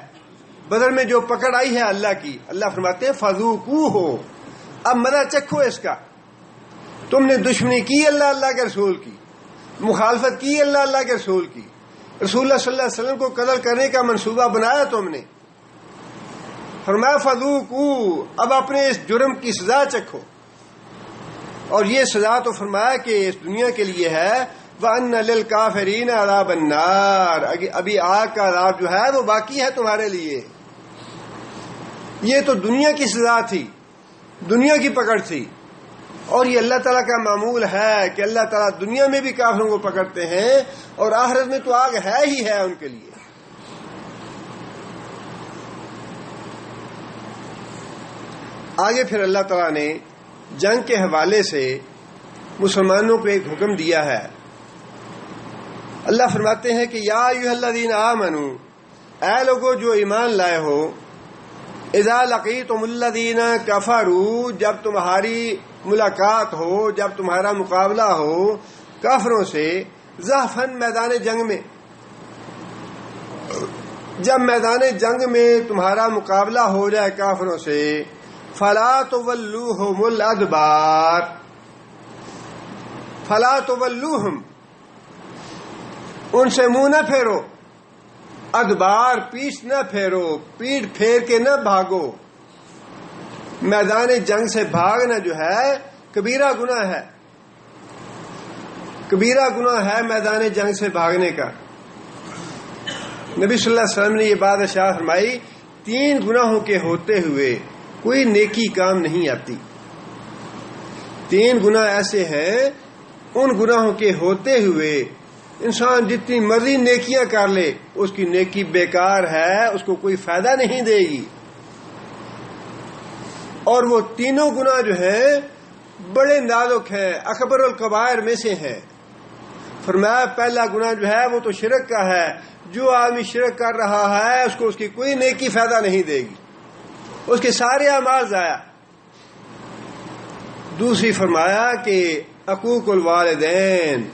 بدر میں جو پکڑ آئی ہے اللہ کی، اللہ فرماتے ہیں فذوقوہ، اب مزہ چکھو اس کا۔ تم نے دشمنی کی اللہ کے رسول کی، مخالفت کی اللہ کے رسول کی، رسول اللہ صلی اللہ علیہ وسلم کو قتل کرنے کا منصوبہ بنایا تم نے، فرمایا فذوقوا، اب اپنے اس جرم کی سزا چکھو۔ اور یہ سزا تو فرمایا کہ اس دنیا کے لیے ہے، وَأَنَّ لِلْكَافِرِينَ عَذَابَ النَّارِ، ابھی آگ کا عذاب جو ہے وہ باقی ہے تمہارے لیے۔ یہ تو دنیا کی سزا تھی، دنیا کی پکڑ تھی، اور یہ اللہ تعالیٰ کا معمول ہے کہ اللہ تعالیٰ دنیا میں بھی کافروں کو پکڑتے ہیں، اور آخرت میں تو آگ ہے ہی ہے ان کے لیے۔ آگے پھر اللہ تعالیٰ نے جنگ کے حوالے سے مسلمانوں کو ایک حکم دیا ہے۔ اللہ فرماتے ہیں کہ یا ایھا الذین آمنوا، اے لوگو جو ایمان لائے ہو، اذا لقیتم الذین کفروا، جب تمہاری ملاقات ہو، جب تمہارا مقابلہ ہو کافروں سے، زحفاً میدان جنگ میں، جب میدان جنگ میں تمہارا مقابلہ ہو جائے کافروں سے، فلا تولوہم الادبار، فلا تولوہم، ان سے منہ نہ پھیرو، ادبار، پیچھ نہ پھیرو، پیٹ پھیر کے نہ بھاگو۔ میدان جنگ سے بھاگنا جو ہے کبیرہ گناہ ہے، کبیرہ گناہ ہے میدان جنگ سے بھاگنے کا۔ نبی صلی اللہ علیہ وسلم نے یہ بات ارشاد فرمائی، 3 گناہوں کے ہوتے ہوئے کوئی نیکی کام نہیں آتی۔ 3 گناہ ایسے ہیں، ان گناہوں کے ہوتے ہوئے انسان جتنی مرضی نیکیاں کر لے، اس کی نیکی بیکار ہے، اس کو کوئی فائدہ نہیں دے گی۔ اور وہ تینوں گناہ جو ہیں بڑے نازک ہیں، اکبر الکبائر میں سے ہیں۔ فرمایا پہلا گناہ جو ہے وہ تو شرک کا ہے، جو آدمی شرک کر رہا ہے اس کو اس کی کوئی نیکی فائدہ نہیں دے گی، اس کے سارے اعمال ضائع۔ دوسری فرمایا کہ حقوق الوالدین،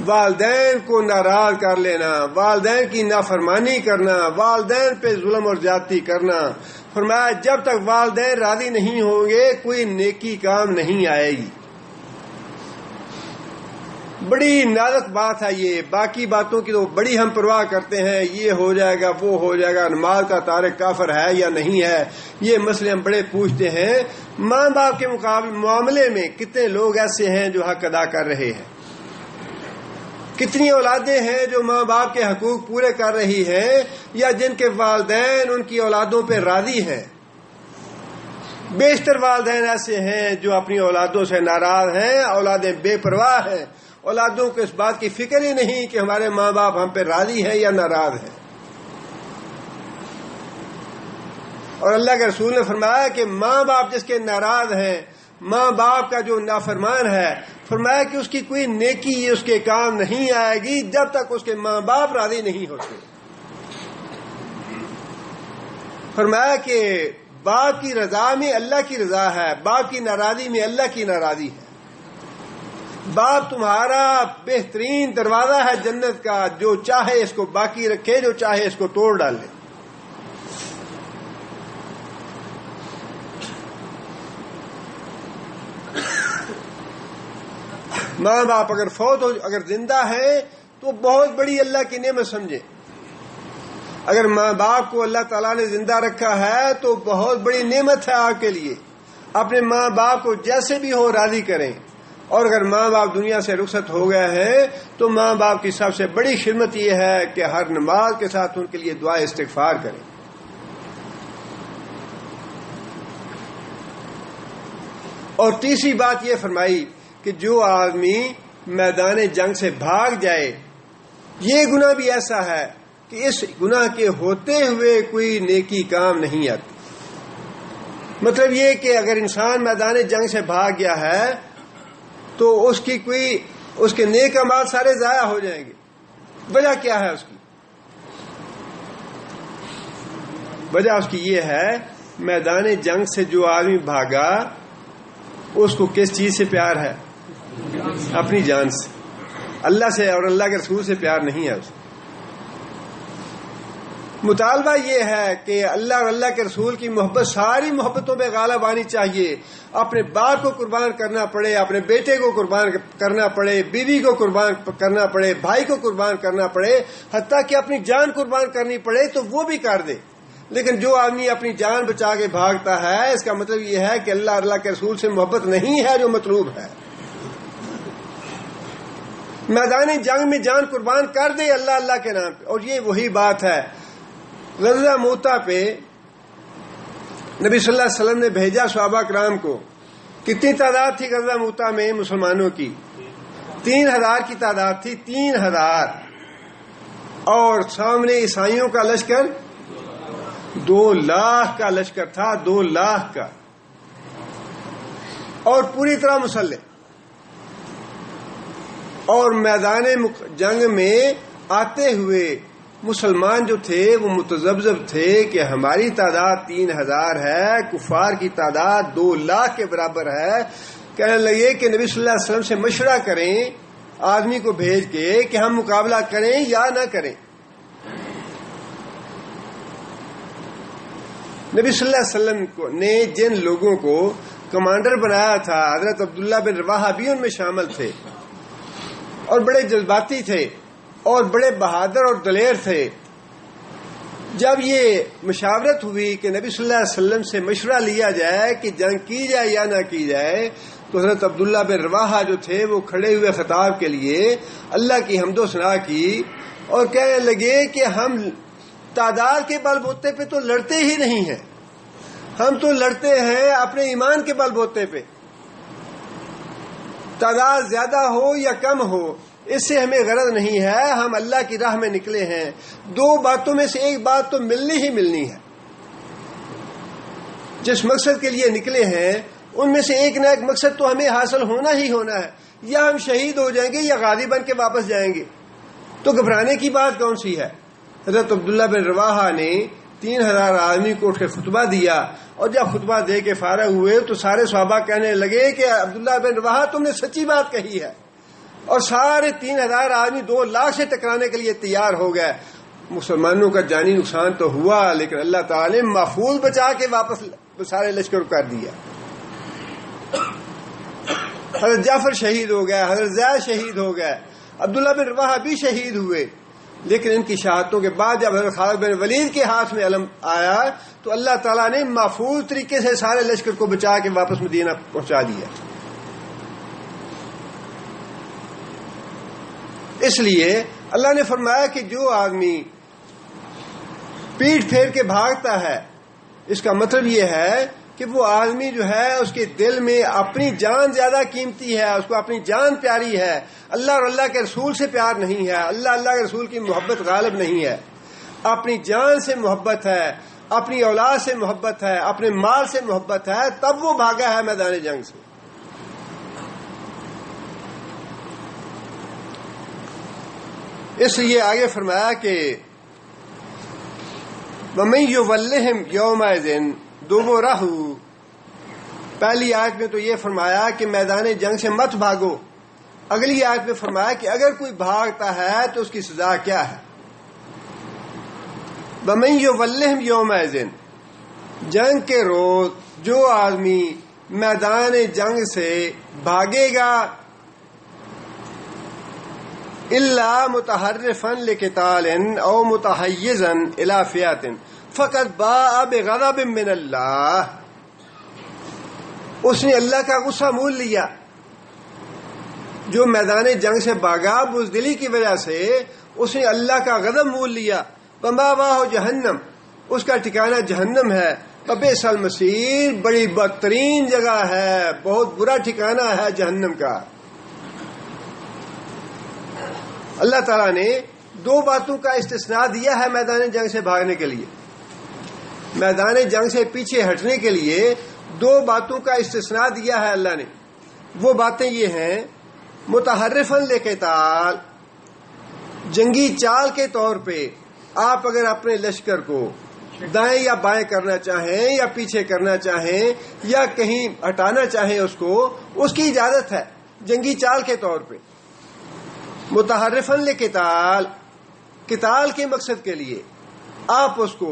والدین کو ناراض کر لینا، والدین کی نافرمانی کرنا، والدین پہ ظلم اور زیادتی کرنا۔ فرمایا جب تک والدین راضی نہیں ہوں گے کوئی نیکی کام نہیں آئے گی۔ بڑی نازک بات ہے یہ، باقی باتوں کی تو بڑی ہم پرواہ کرتے ہیں، یہ ہو جائے گا، وہ ہو جائے گا، نماز کا تارک کافر ہے یا نہیں ہے، یہ مسئلے ہم بڑے پوچھتے ہیں۔ ماں باپ کے معاملے میں کتنے لوگ ایسے ہیں جو حق ادا کر رہے ہیں، کتنی اولادیں ہیں جو ماں باپ کے حقوق پورے کر رہی ہیں، یا جن کے والدین ان کی اولادوں پہ راضی ہیں۔ بیشتر والدین ایسے ہیں جو اپنی اولادوں سے ناراض ہیں، اولادیں بے پرواہ ہیں، اولادوں کو اس بات کی فکر ہی نہیں کہ ہمارے ماں باپ ہم پہ راضی ہیں یا ناراض ہیں۔ اور اللہ کے رسول نے فرمایا کہ ماں باپ جس کے ناراض ہیں، ماں باپ کا جو نافرمان ہے، فرمایا کہ اس کی کوئی نیکی اس کے کام نہیں آئے گی جب تک اس کے ماں باپ راضی نہیں ہوتے۔ فرمایا کہ باپ کی رضا میں اللہ کی رضا ہے، باپ کی ناراضی میں اللہ کی ناراضی ہے۔ باپ تمہارا بہترین دروازہ ہے جنت کا، جو چاہے اس کو باقی رکھے، جو چاہے اس کو توڑ ڈالے۔ ماں باپ اگر فوت ہو، اگر زندہ ہیں تو بہت بڑی اللہ کی نعمت سمجھیں۔ اگر ماں باپ کو اللہ تعالیٰ نے زندہ رکھا ہے تو بہت بڑی نعمت ہے آپ کے لیے۔ اپنے ماں باپ کو جیسے بھی ہو راضی کریں، اور اگر ماں باپ دنیا سے رخصت ہو گئے ہیں تو ماں باپ کی سب سے بڑی خدمت یہ ہے کہ ہر نماز کے ساتھ ان کے لیے دعا استغفار کریں۔ اور تیسری بات یہ فرمائی کہ جو آدمی میدان جنگ سے بھاگ جائے، یہ گناہ بھی ایسا ہے کہ اس گناہ کے ہوتے ہوئے کوئی نیکی کام نہیں آتی۔ مطلب یہ کہ اگر انسان میدان جنگ سے بھاگ گیا ہے تو اس کے نیک اعمال سارے ضائع ہو جائیں گے۔ وجہ کیا ہے اس کی؟ وجہ اس کی یہ ہے، میدان جنگ سے جو آدمی بھاگا اس کو کس چیز سے پیار ہے؟ اپنی جان سے، اللہ سے اور اللہ کے رسول سے پیار نہیں ہے اسے۔ مطالبہ یہ ہے کہ اللہ اور اللہ کے رسول کی محبت ساری محبتوں پہ غالب آنی چاہیے۔ اپنے باپ کو قربان کرنا پڑے، اپنے بیٹے کو قربان کرنا پڑے، بیوی کو قربان کرنا پڑے، بھائی کو قربان کرنا پڑے، حتیٰ کہ اپنی جان قربان کرنی پڑے تو وہ بھی کر دے۔ لیکن جو آدمی اپنی جان بچا کے بھاگتا ہے، اس کا مطلب یہ ہے کہ اللہ اور اللہ کے رسول سے محبت نہیں ہے جو مطلوب ہے۔ میدان جنگ میں جان قربان کر دے اللہ اللہ کے نام پہ، اور یہ وہی بات ہے۔ غزوہ موتا پہ نبی صلی اللہ علیہ وسلم نے بھیجا صحابہ کرام کو۔ کتنی تعداد تھی غزوہ موتا میں مسلمانوں کی؟ 3000 کی تعداد تھی، 3000، اور سامنے عیسائیوں کا لشکر 2 لاکھ کا لشکر تھا، 2 لاکھ کا، اور پوری طرح مسلح۔ اور میدان جنگ میں آتے ہوئے مسلمان جو تھے وہ متذبذب تھے کہ ہماری تعداد 3000 ہے، کفار کی تعداد 2 لاکھ کے برابر ہے۔ کہنے لگے کہ نبی صلی اللہ علیہ وسلم سے مشورہ کریں، آدمی کو بھیج کے کہ ہم مقابلہ کریں یا نہ کریں۔ نبی صلی اللہ علیہ وسلم نے جن لوگوں کو کمانڈر بنایا تھا، حضرت عبداللہ بن رواحہ بھی ان میں شامل تھے، اور بڑے جذباتی تھے اور بڑے بہادر اور دلیر تھے۔ جب یہ مشاورت ہوئی کہ نبی صلی اللہ علیہ وسلم سے مشورہ لیا جائے کہ جنگ کی جائے یا نہ کی جائے، تو حضرت عبداللہ بن رواحہ جو تھے وہ کھڑے ہوئے خطاب کے لیے اللہ کی حمد و ثنا کی، اور کہنے لگے کہ ہم تعداد کے بل بوتے پہ تو لڑتے ہی نہیں ہیں، ہم تو لڑتے ہیں اپنے ایمان کے بل بوتے پہ۔ تعداد زیادہ ہو یا کم ہو اس سے ہمیں غرض نہیں ہے، ہم اللہ کی راہ میں نکلے ہیں، 2 باتوں میں سے ایک بات تو ملنی ہی ملنی ہے۔ جس مقصد کے لیے نکلے ہیں ان میں سے ایک نہ ایک مقصد تو ہمیں حاصل ہونا ہی ہونا ہے، یا ہم شہید ہو جائیں گے یا غازی بن کے واپس جائیں گے، تو گھبرانے کی بات کون سی ہے؟ حضرت عبداللہ بن رواحہ نے 3000 آدمی کو اٹھ کے خطبہ دیا، اور جب خطبہ دے کے فارغ ہوئے تو سارے صحابہ کہنے لگے کہ عبداللہ بن رواحہ تم نے سچی بات کہی ہے، اور سارے 3000 آدمی 2 لاکھ سے ٹکرانے کے لیے تیار ہو گئے۔ مسلمانوں کا جانی نقصان تو ہوا، لیکن اللہ تعالی نے محفوظ بچا کے واپس سارے لشکر کر دیا۔ حضرت جعفر شہید ہو گئے، حضرت زید شہید ہو گئے، عبداللہ بن رواحہ بھی شہید ہوئے، لیکن ان کی شہادتوں کے بعد جب حضرت خالد بن ولید کے ہاتھ میں علم آیا تو اللہ تعالیٰ نے محفوظ طریقے سے سارے لشکر کو بچا کے واپس مدینہ پہنچا دیا۔ اس لیے اللہ نے فرمایا کہ جو آدمی پیٹھ پھیر کے بھاگتا ہے، اس کا مطلب یہ ہے کہ وہ آدمی جو ہے اس کے دل میں اپنی جان زیادہ قیمتی ہے، اس کو اپنی جان پیاری ہے، اللہ اور اللہ کے رسول سے پیار نہیں ہے، اللہ کے رسول کی محبت غالب نہیں ہے، اپنی جان سے محبت ہے، اپنی اولاد سے محبت ہے، اپنے مال سے محبت ہے، تب وہ بھاگا ہے میدان جنگ سے۔ اس لیے آگے فرمایا کہ وَمَن يُوَلِّهِمْ يَوْمَئِذٍ دُبُرَهُ، پہلی آیت میں تو یہ فرمایا کہ میدان جنگ سے مت بھاگو، اگلی آیت میں فرمایا کہ اگر کوئی بھاگتا ہے تو اس کی سزا کیا ہے۔ وَمَن يُوَلِّهِمْ يَوْمَئِذٍ، جنگ کے روز جو آدمی میدان جنگ سے بھاگے گا، إِلَّا مُتَحَرِّفًا لِقِتَالٍ أَوْ مُتَحَيِّزًا إِلَىٰ فِئَةٍ فَقَدْ بَاءَ بِغَضَبٍ مِّنَ اللَّهِ، اس نے اللہ کا غصہ مول لیا۔ جو میدان جنگ سے بھاگا بزدلی کی وجہ سے اس نے اللہ کا غضب مول لیا۔ وَمَأْوَاهُ جہنم، اس کا ٹھکانہ جہنم ہے۔ وَبِئْسَ الْمَصِيرُ، بڑی بدترین جگہ ہے، بہت برا ٹھکانہ ہے جہنم کا۔ اللہ تعالیٰ نے دو باتوں کا استثناء دیا ہے میدان جنگ سے بھاگنے کے لیے، میدان جنگ سے پیچھے ہٹنے کے لیے دو باتوں کا استثناء دیا ہے اللہ نے۔ وہ باتیں یہ ہیں، متحرفاً لقتال، جنگی چال کے طور پہ آپ اگر اپنے لشکر کو دائیں یا بائیں کرنا چاہیں یا پیچھے کرنا چاہیں یا کہیں ہٹانا چاہیں اس کو، اس کی اجازت ہے جنگی چال کے طور پہ۔ متحرفاً لقتال، قتال کے مقصد کے لیے آپ اس کو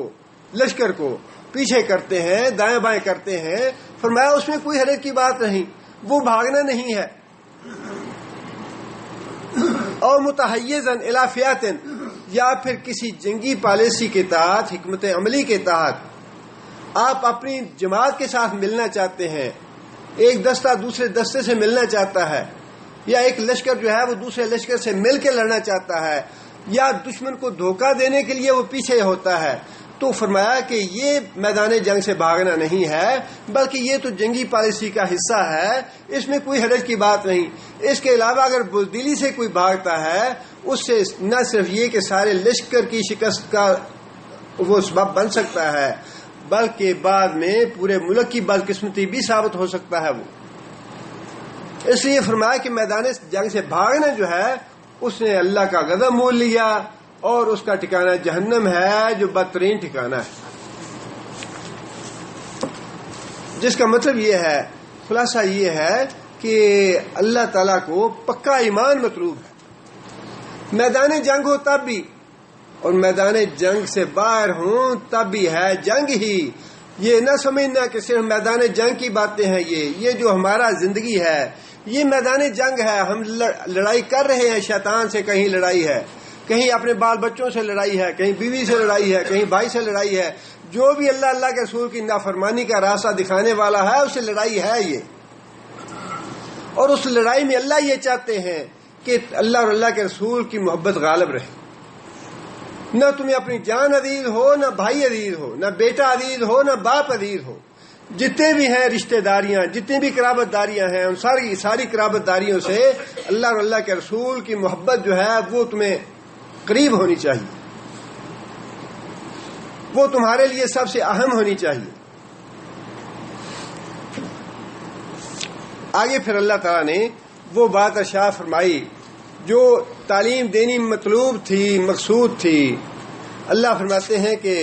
لشکر کو پیچھے کرتے ہیں، دائیں بائیں کرتے ہیں، فرمایا اس میں کوئی حرج کی بات نہیں، وہ بھاگنا نہیں ہے۔ اور متحیزاً الی فئۃ، یا پھر کسی جنگی پالیسی کے تحت، حکمت عملی کے تحت آپ اپنی جماعت کے ساتھ ملنا چاہتے ہیں، ایک دستہ دوسرے دستے سے ملنا چاہتا ہے، یا ایک لشکر جو ہے وہ دوسرے لشکر سے مل کے لڑنا چاہتا ہے، یا دشمن کو دھوکہ دینے کے لیے وہ پیچھے ہوتا ہے، تو فرمایا کہ یہ میدان جنگ سے بھاگنا نہیں ہے، بلکہ یہ تو جنگی پالیسی کا حصہ ہے، اس میں کوئی حرج کی بات نہیں۔ اس کے علاوہ اگر بزدلی سے کوئی بھاگتا ہے، اس سے نہ صرف یہ کہ سارے لشکر کی شکست کا وہ سبب بن سکتا ہے، بلکہ بعد میں پورے ملک کی بدقسمتی بھی ثابت ہو سکتا ہے وہ۔ اس لیے فرمایا کہ میدان جنگ سے بھاگنا جو ہے اس نے اللہ کا غضب مول لیا، اور اس کا ٹھکانہ جہنم ہے جو بدترین ٹھکانہ ہے۔ جس کا مطلب یہ ہے، خلاصہ یہ ہے کہ اللہ تعالیٰ کو پکا ایمان مطلوب ہے۔ میدان جنگ ہو تب بھی، اور میدان جنگ سے باہر ہوں تب بھی ہے جنگ ہی۔ یہ نہ سمجھنا کہ صرف میدان جنگ کی باتیں ہیں، یہ جو ہمارا زندگی ہے یہ میدان جنگ ہے۔ ہم لڑائی کر رہے ہیں شیطان سے، کہیں لڑائی ہے، کہیں اپنے بال بچوں سے لڑائی ہے، کہیں بیوی سے لڑائی ہے، کہیں بھائی سے لڑائی ہے۔ جو بھی اللہ کے رسول کی نافرمانی کا راستہ دکھانے والا ہے اس سے لڑائی ہے یہ، اور اس لڑائی میں اللہ یہ چاہتے ہیں کہ اللہ اور اللہ کے رسول کی محبت غالب رہے۔ نہ تمہیں اپنی جان عزیز ہو، نہ بھائی عزیز ہو، نہ بیٹا عزیز ہو، نہ باپ عزیز ہو، جتنے بھی ہیں رشتہ داریاں، جتنی بھی قرابت داریاں ہیں، ان ساری قرابت داریوں سے اللہ اور اللہ کے رسول کی محبت جو ہے وہ تمہیں قریب ہونی چاہیے، وہ تمہارے لیے سب سے اہم ہونی چاہیے۔ آگے پھر اللہ تعالیٰ نے وہ بات ارشاد فرمائی جو تعلیم دینی مطلوب تھی، مقصود تھی۔ اللہ فرماتے ہیں کہ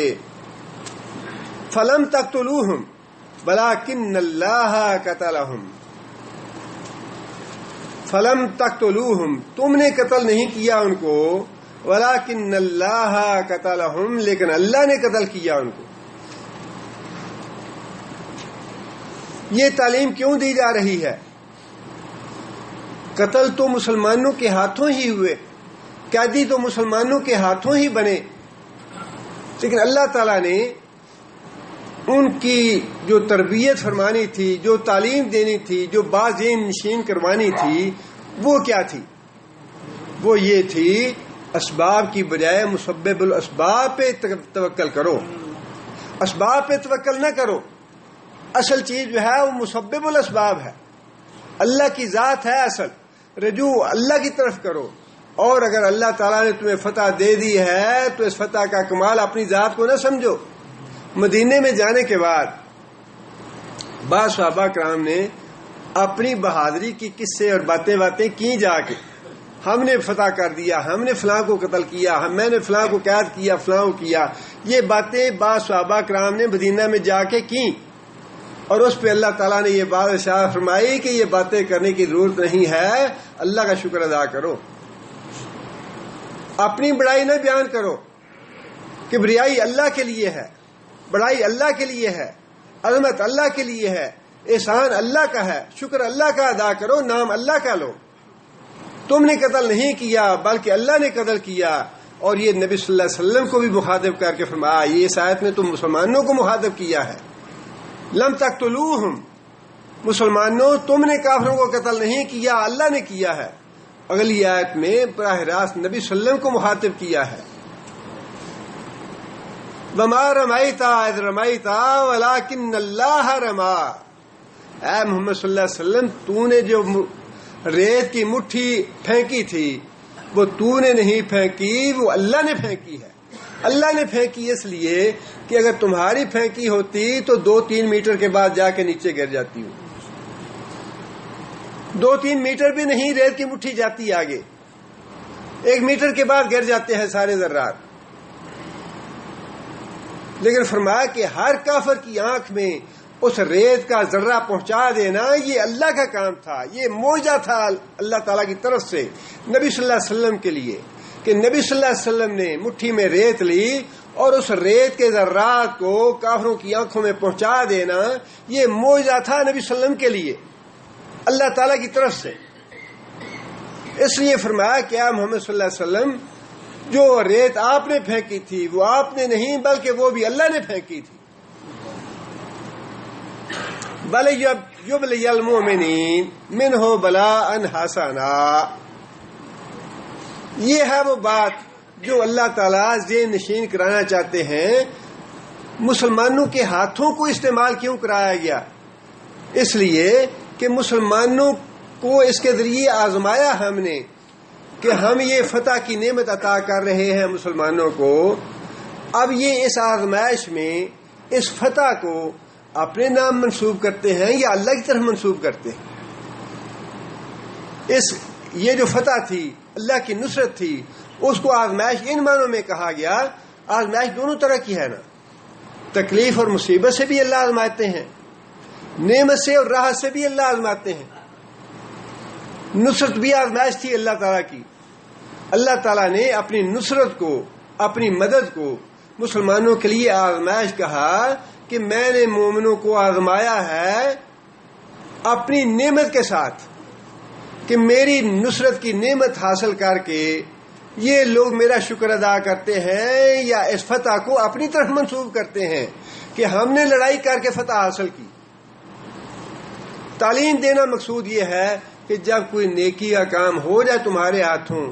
فَلَمْ تَقْتُلُوهُمْ وَلَكِنَّ اللَّهَ قَتَلَهُمْ، فَلَمْ تَقْتُلُوهُمْ، تم نے قتل نہیں کیا ان کو، وَلَكِنَّ اللَّهَ قَتَلَهُمْ، لیکن اللہ نے قتل کیا ان کو۔ یہ تعلیم کیوں دی جا رہی ہے؟ قتل تو مسلمانوں کے ہاتھوں ہی ہوئے، قیدی تو مسلمانوں کے ہاتھوں ہی بنے، لیکن اللہ تعالیٰ نے ان کی جو تربیت فرمانی تھی، جو تعلیم دینی تھی، جو بازین نشین کروانی تھی، وہ کیا تھی؟ وہ یہ تھی اسباب کی بجائے مسبب الاسباب پہ توکل کرو، اسباب پہ توکل نہ کرو۔ اصل چیز جو ہے وہ مسبب الاسباب ہے، اللہ کی ذات ہے اصل، رجوع اللہ کی طرف کرو۔ اور اگر اللہ تعالیٰ نے تمہیں فتح دے دی ہے تو اس فتح کا کمال اپنی ذات کو نہ سمجھو، مدینے میں جانے کے بعد بعض صحابہ کرام نے اپنی بہادری کی قصے اور باتیں کی جا کے، ہم نے فتح کر دیا، ہم نے فلاں کو قتل کیا، میں نے فلاں کو قید کیا، فلاں کو کیا. یہ باتیں بعض صحابہ کرام نے مدینہ میں جا کے کی، اور اس پہ اللہ تعالیٰ نے یہ بات ارشاد فرمائی کہ یہ باتیں کرنے کی ضرورت نہیں ہے، اللہ کا شکر ادا کرو. اپنی بڑائی نہ بیان کرو کہ بڑائی اللہ کے لیے ہے، بڑائی اللہ کے لیے ہے، عظمت اللہ کے لیے ہے، احسان اللہ کا ہے، شکر اللہ کا ادا کرو، نام اللہ کا لو. تم نے قتل نہیں کیا بلکہ اللہ نے قتل کیا. اور یہ نبی صلی اللہ علیہ وسلم کو بھی مخاطب کر کے فرمایا، یہ اس آیت میں تم مسلمانوں کو مخاطب کیا ہے. لم تقتلوہم، مسلمانوں تم نے کافروں کو قتل نہیں کیا، اللہ نے کیا ہے. اگلی آیت میں براہ راست نبی صلی اللہ علیہ وسلم کو مخاطب کیا ہے. وما رمیت اذ رمیت ولکن اللہ رما. اے محمد صلی اللہ علیہ وسلم، تو نے جو ریت کی مٹھی پھینکی تھی وہ تو نے نہیں پھینکی، وہ اللہ نے پھینکی ہے. اللہ نے پھینکی اس لیے کہ اگر تمہاری پھینکی ہوتی تو 2-3 میٹر کے بعد جا کے نیچے گر جاتی ہوں. 2-3 میٹر بھی نہیں، ریت کی مٹھی جاتی آگے، 1 میٹر کے بعد گر جاتے ہیں سارے ذرات. لیکن فرمایا کہ ہر کافر کی آنکھ میں اس ریت کا ذرہ پہنچا دینا یہ اللہ کا کام تھا، یہ معجزہ تھا اللہ تعالیٰ کی طرف سے نبی صلی اللہ علیہ وسلم کے لیے، کہ نبی صلی اللہ علیہ وسلم نے مٹھی میں ریت لی اور اس ریت کے ذرات کو کافروں کی آنکھوں میں پہنچا دینا یہ معجزہ تھا نبی صلی اللہ علیہ وسلم کے لیے اللہ تعالیٰ کی طرف سے. اس لیے فرمایا کہ آپ محمد صلی اللہ علیہ وسلم جو ریت آپ نے پھینکی تھی وہ آپ نے نہیں بلکہ وہ بھی اللہ نے پھینکی تھی. بل یبلی المؤمنین منہ بلاء حسنا. یہ ہے وہ بات جو اللہ تعالیٰ ذہن نشین کرانا چاہتے ہیں. مسلمانوں کے ہاتھوں کو استعمال کیوں کرایا گیا؟ اس لیے کہ مسلمانوں کو اس کے ذریعے آزمایا ہم نے کہ ہم یہ فتح کی نعمت عطا کر رہے ہیں مسلمانوں کو. اب یہ اس آزمائش میں اس فتح کو اپنے نام منسوب کرتے ہیں یا اللہ کی طرف منسوب کرتے ہیں. یہ جو فتح تھی، اللہ کی نصرت تھی، اس کو آزمائش ان معنوں میں کہا گیا. آزمائش دونوں طرح کی ہے نا، تکلیف اور مصیبت سے بھی اللہ آزماتے ہیں، نعمت سے اور راحت سے بھی اللہ آزماتے ہیں. نصرت بھی آزمائش تھی اللہ تعالیٰ کی. اللہ تعالیٰ نے اپنی نصرت کو، اپنی مدد کو مسلمانوں کے لیے آزمائش کہا کہ میں نے مومنوں کو آزمایا ہے اپنی نعمت کے ساتھ، کہ میری نصرت کی نعمت حاصل کر کے یہ لوگ میرا شکر ادا کرتے ہیں یا اس فتح کو اپنی طرف منسوب کرتے ہیں کہ ہم نے لڑائی کر کے فتح حاصل کی. تعلیم دینا مقصود یہ ہے کہ جب کوئی نیکی کا کام ہو جائے تمہارے ہاتھوں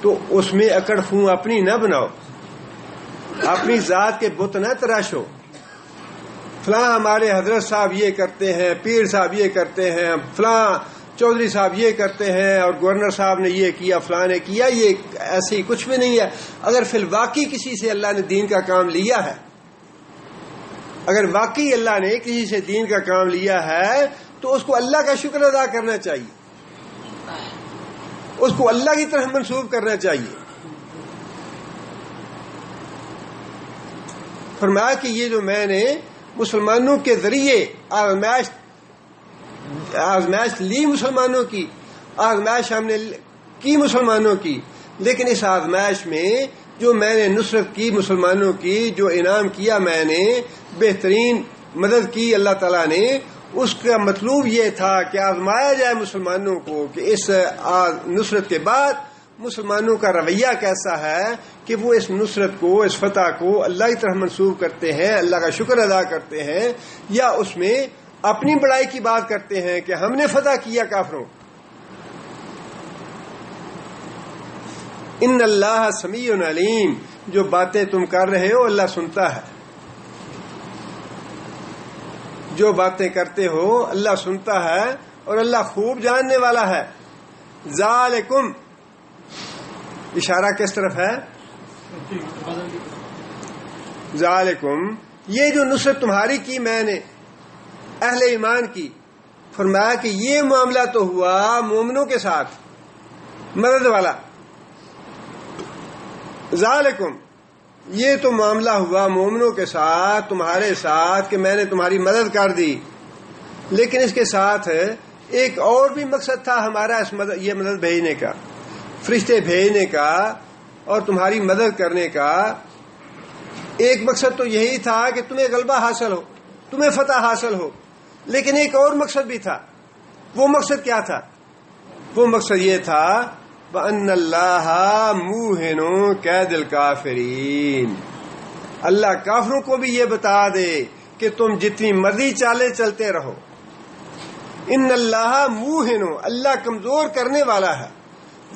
تو اس میں اکڑ خوں اپنی نہ بناؤ، اپنی ذات کے بت نہ تراشو. فلاں ہمارے حضرت صاحب یہ کرتے ہیں، پیر صاحب یہ کرتے ہیں، فلاں چودھری صاحب یہ کرتے ہیں، اور گورنر صاحب نے یہ کیا، فلاں نے کیا. یہ ایسے ہی کچھ بھی نہیں ہے. اگر فی الواقعی کسی سے اللہ نے دین کا کام لیا ہے، اگر واقعی اللہ نے کسی سے دین کا کام لیا ہے تو اس کو اللہ کا شکر ادا کرنا چاہیے، اس کو اللہ کی طرف منسوب کرنا چاہیے. فرمایا کہ یہ جو میں نے مسلمانوں کے ذریعے آزمائش لی، مسلمانوں کی آزمائش ہم نے کی مسلمانوں کی، لیکن اس آزمائش میں جو میں نے نصرت کی مسلمانوں کی، جو انعام کیا میں نے، بہترین مدد کی اللہ تعالیٰ نے، اس کا مطلوب یہ تھا کہ آزمایا جائے مسلمانوں کو کہ اس نصرت کے بعد مسلمانوں کا رویہ کیسا ہے، کہ وہ اس نصرت کو، اس فتح کو اللہ کی طرف منسوب کرتے ہیں، اللہ کا شکر ادا کرتے ہیں، یا اس میں اپنی بڑائی کی بات کرتے ہیں کہ ہم نے فتح کیا کافروں. ان اللہ سمیع علیم. جو باتیں تم کر رہے ہو اللہ سنتا ہے، جو باتیں کرتے ہو اللہ سنتا ہے اور اللہ خوب جاننے والا ہے. ذالکم، اشارہ کس طرف ہے؟ ذالکم، یہ جو نصرت تمہاری کی میں نے اہل ایمان کی، فرمایا کہ یہ معاملہ تو ہوا مومنوں کے ساتھ مدد والا، ذالکم یہ تو معاملہ ہوا مومنوں کے ساتھ، تمہارے ساتھ، کہ میں نے تمہاری مدد کر دی، لیکن اس کے ساتھ ایک اور بھی مقصد تھا ہمارا یہ مدد بھیجنے کا، فرشتے بھیجنے کا اور تمہاری مدد کرنے کا۔ ایک مقصد تو یہی تھا کہ تمہیں غلبہ حاصل ہو، تمہیں فتح حاصل ہو، لیکن ایک اور مقصد بھی تھا۔ وہ مقصد کیا تھا؟ وہ مقصد یہ تھا وَأَنَّ اللَّهَ مُوهِنُ كَيْدِ الْكَافِرِينَ، اللہ کافروں کو بھی یہ بتا دے کہ تم جتنی مرضی چالیں چلتے رہو، ان اللہ موہن، اللہ کمزور کرنے والا ہے۔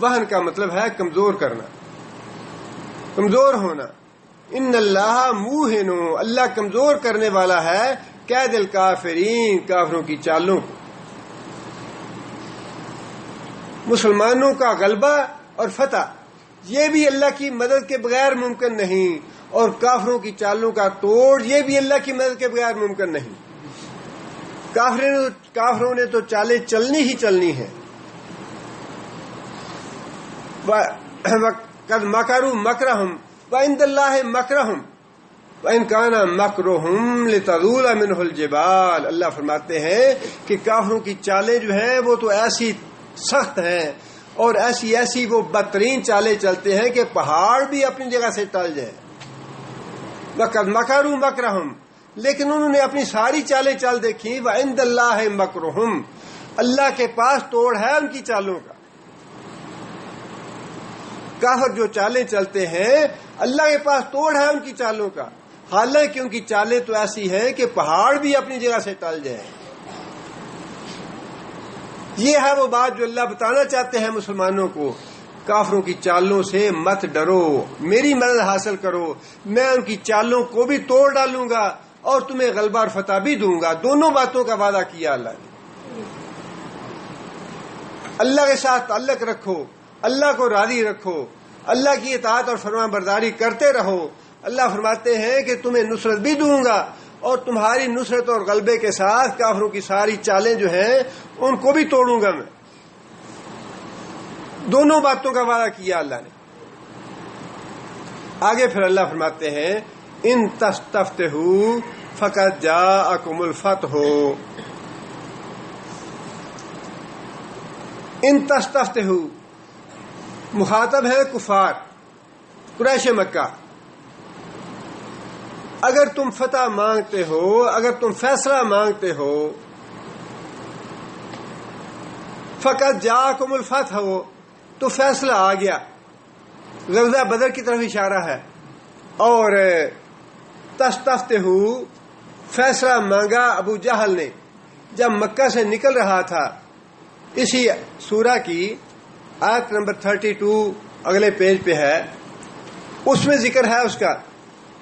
وہن کا مطلب ہے کمزور کرنا، کمزور ہونا۔ ان اللہ موہن، اللہ کمزور کرنے والا ہے قید الکافرین، کافروں کی چالوں کو۔ مسلمانوں کا غلبہ اور فتح یہ بھی اللہ کی مدد کے بغیر ممکن نہیں، اور کافروں کی چالوں کا توڑ یہ بھی اللہ کی مدد کے بغیر ممکن نہیں۔ کافروں نے تو چالیں چلنی ہی چلنی ہے۔ قد مکروا مکرہم وعند اللہ مکرہم وإن كان مکرہم لتزول منہ الجبال، اللہ فرماتے ہیں کہ کافروں کی چالیں جو ہیں وہ تو ایسی سخت ہیں اور ایسی ایسی وہ بدترین چالیں چلتے ہیں کہ پہاڑ بھی اپنی جگہ سے ٹل جائیں۔ وقد مکروا مکرہم، لیکن انہوں نے اپنی ساری چالیں چل دیکھی۔ وعند اللہ مکرہم، اللہ کے پاس توڑ ہے ان کی چالوں کا۔ کافر جو چالیں چلتے ہیں اللہ کے پاس توڑ ہے ان کی چالوں کا، حالانکہ ان کی چالیں تو ایسی ہیں کہ پہاڑ بھی اپنی جگہ سے ٹل جائیں۔ یہ ہے وہ بات جو اللہ بتانا چاہتے ہیں مسلمانوں کو، کافروں کی چالوں سے مت ڈرو، میری مدد حاصل کرو، میں ان کی چالوں کو بھی توڑ ڈالوں گا اور تمہیں غلبہ اور فتح بھی دوں گا۔ دونوں باتوں کا وعدہ کیا اللہ نے۔ اللہ کے ساتھ تعلق رکھو، اللہ کو راضی رکھو، اللہ کی اطاعت اور فرمان برداری کرتے رہو۔ اللہ فرماتے ہیں کہ تمہیں نصرت بھی دوں گا اور تمہاری نصرت اور غلبے کے ساتھ کافروں کی ساری چالیں جو ہیں ان کو بھی توڑوں گا میں۔ دونوں باتوں کا وعدہ کیا اللہ نے۔ آگے پھر اللہ فرماتے ہیں ان تستفتحوا فقد جاءکم الفتح، ان تستفتحوا مخاطب ہے کفار قریش مکہ، اگر تم فتح مانگتے ہو، اگر تم فیصلہ مانگتے ہو، فقط جاءکم الفتح ہو تو فیصلہ آ گیا۔ غزوہ بدر کی طرف اشارہ ہے۔ اور تستفتحوا فیصلہ مانگا ابو جہل نے جب مکہ سے نکل رہا تھا۔ اسی سورہ کی آیت نمبر 32 اگلے پیج پہ ہے، اس میں ذکر ہے اس کا۔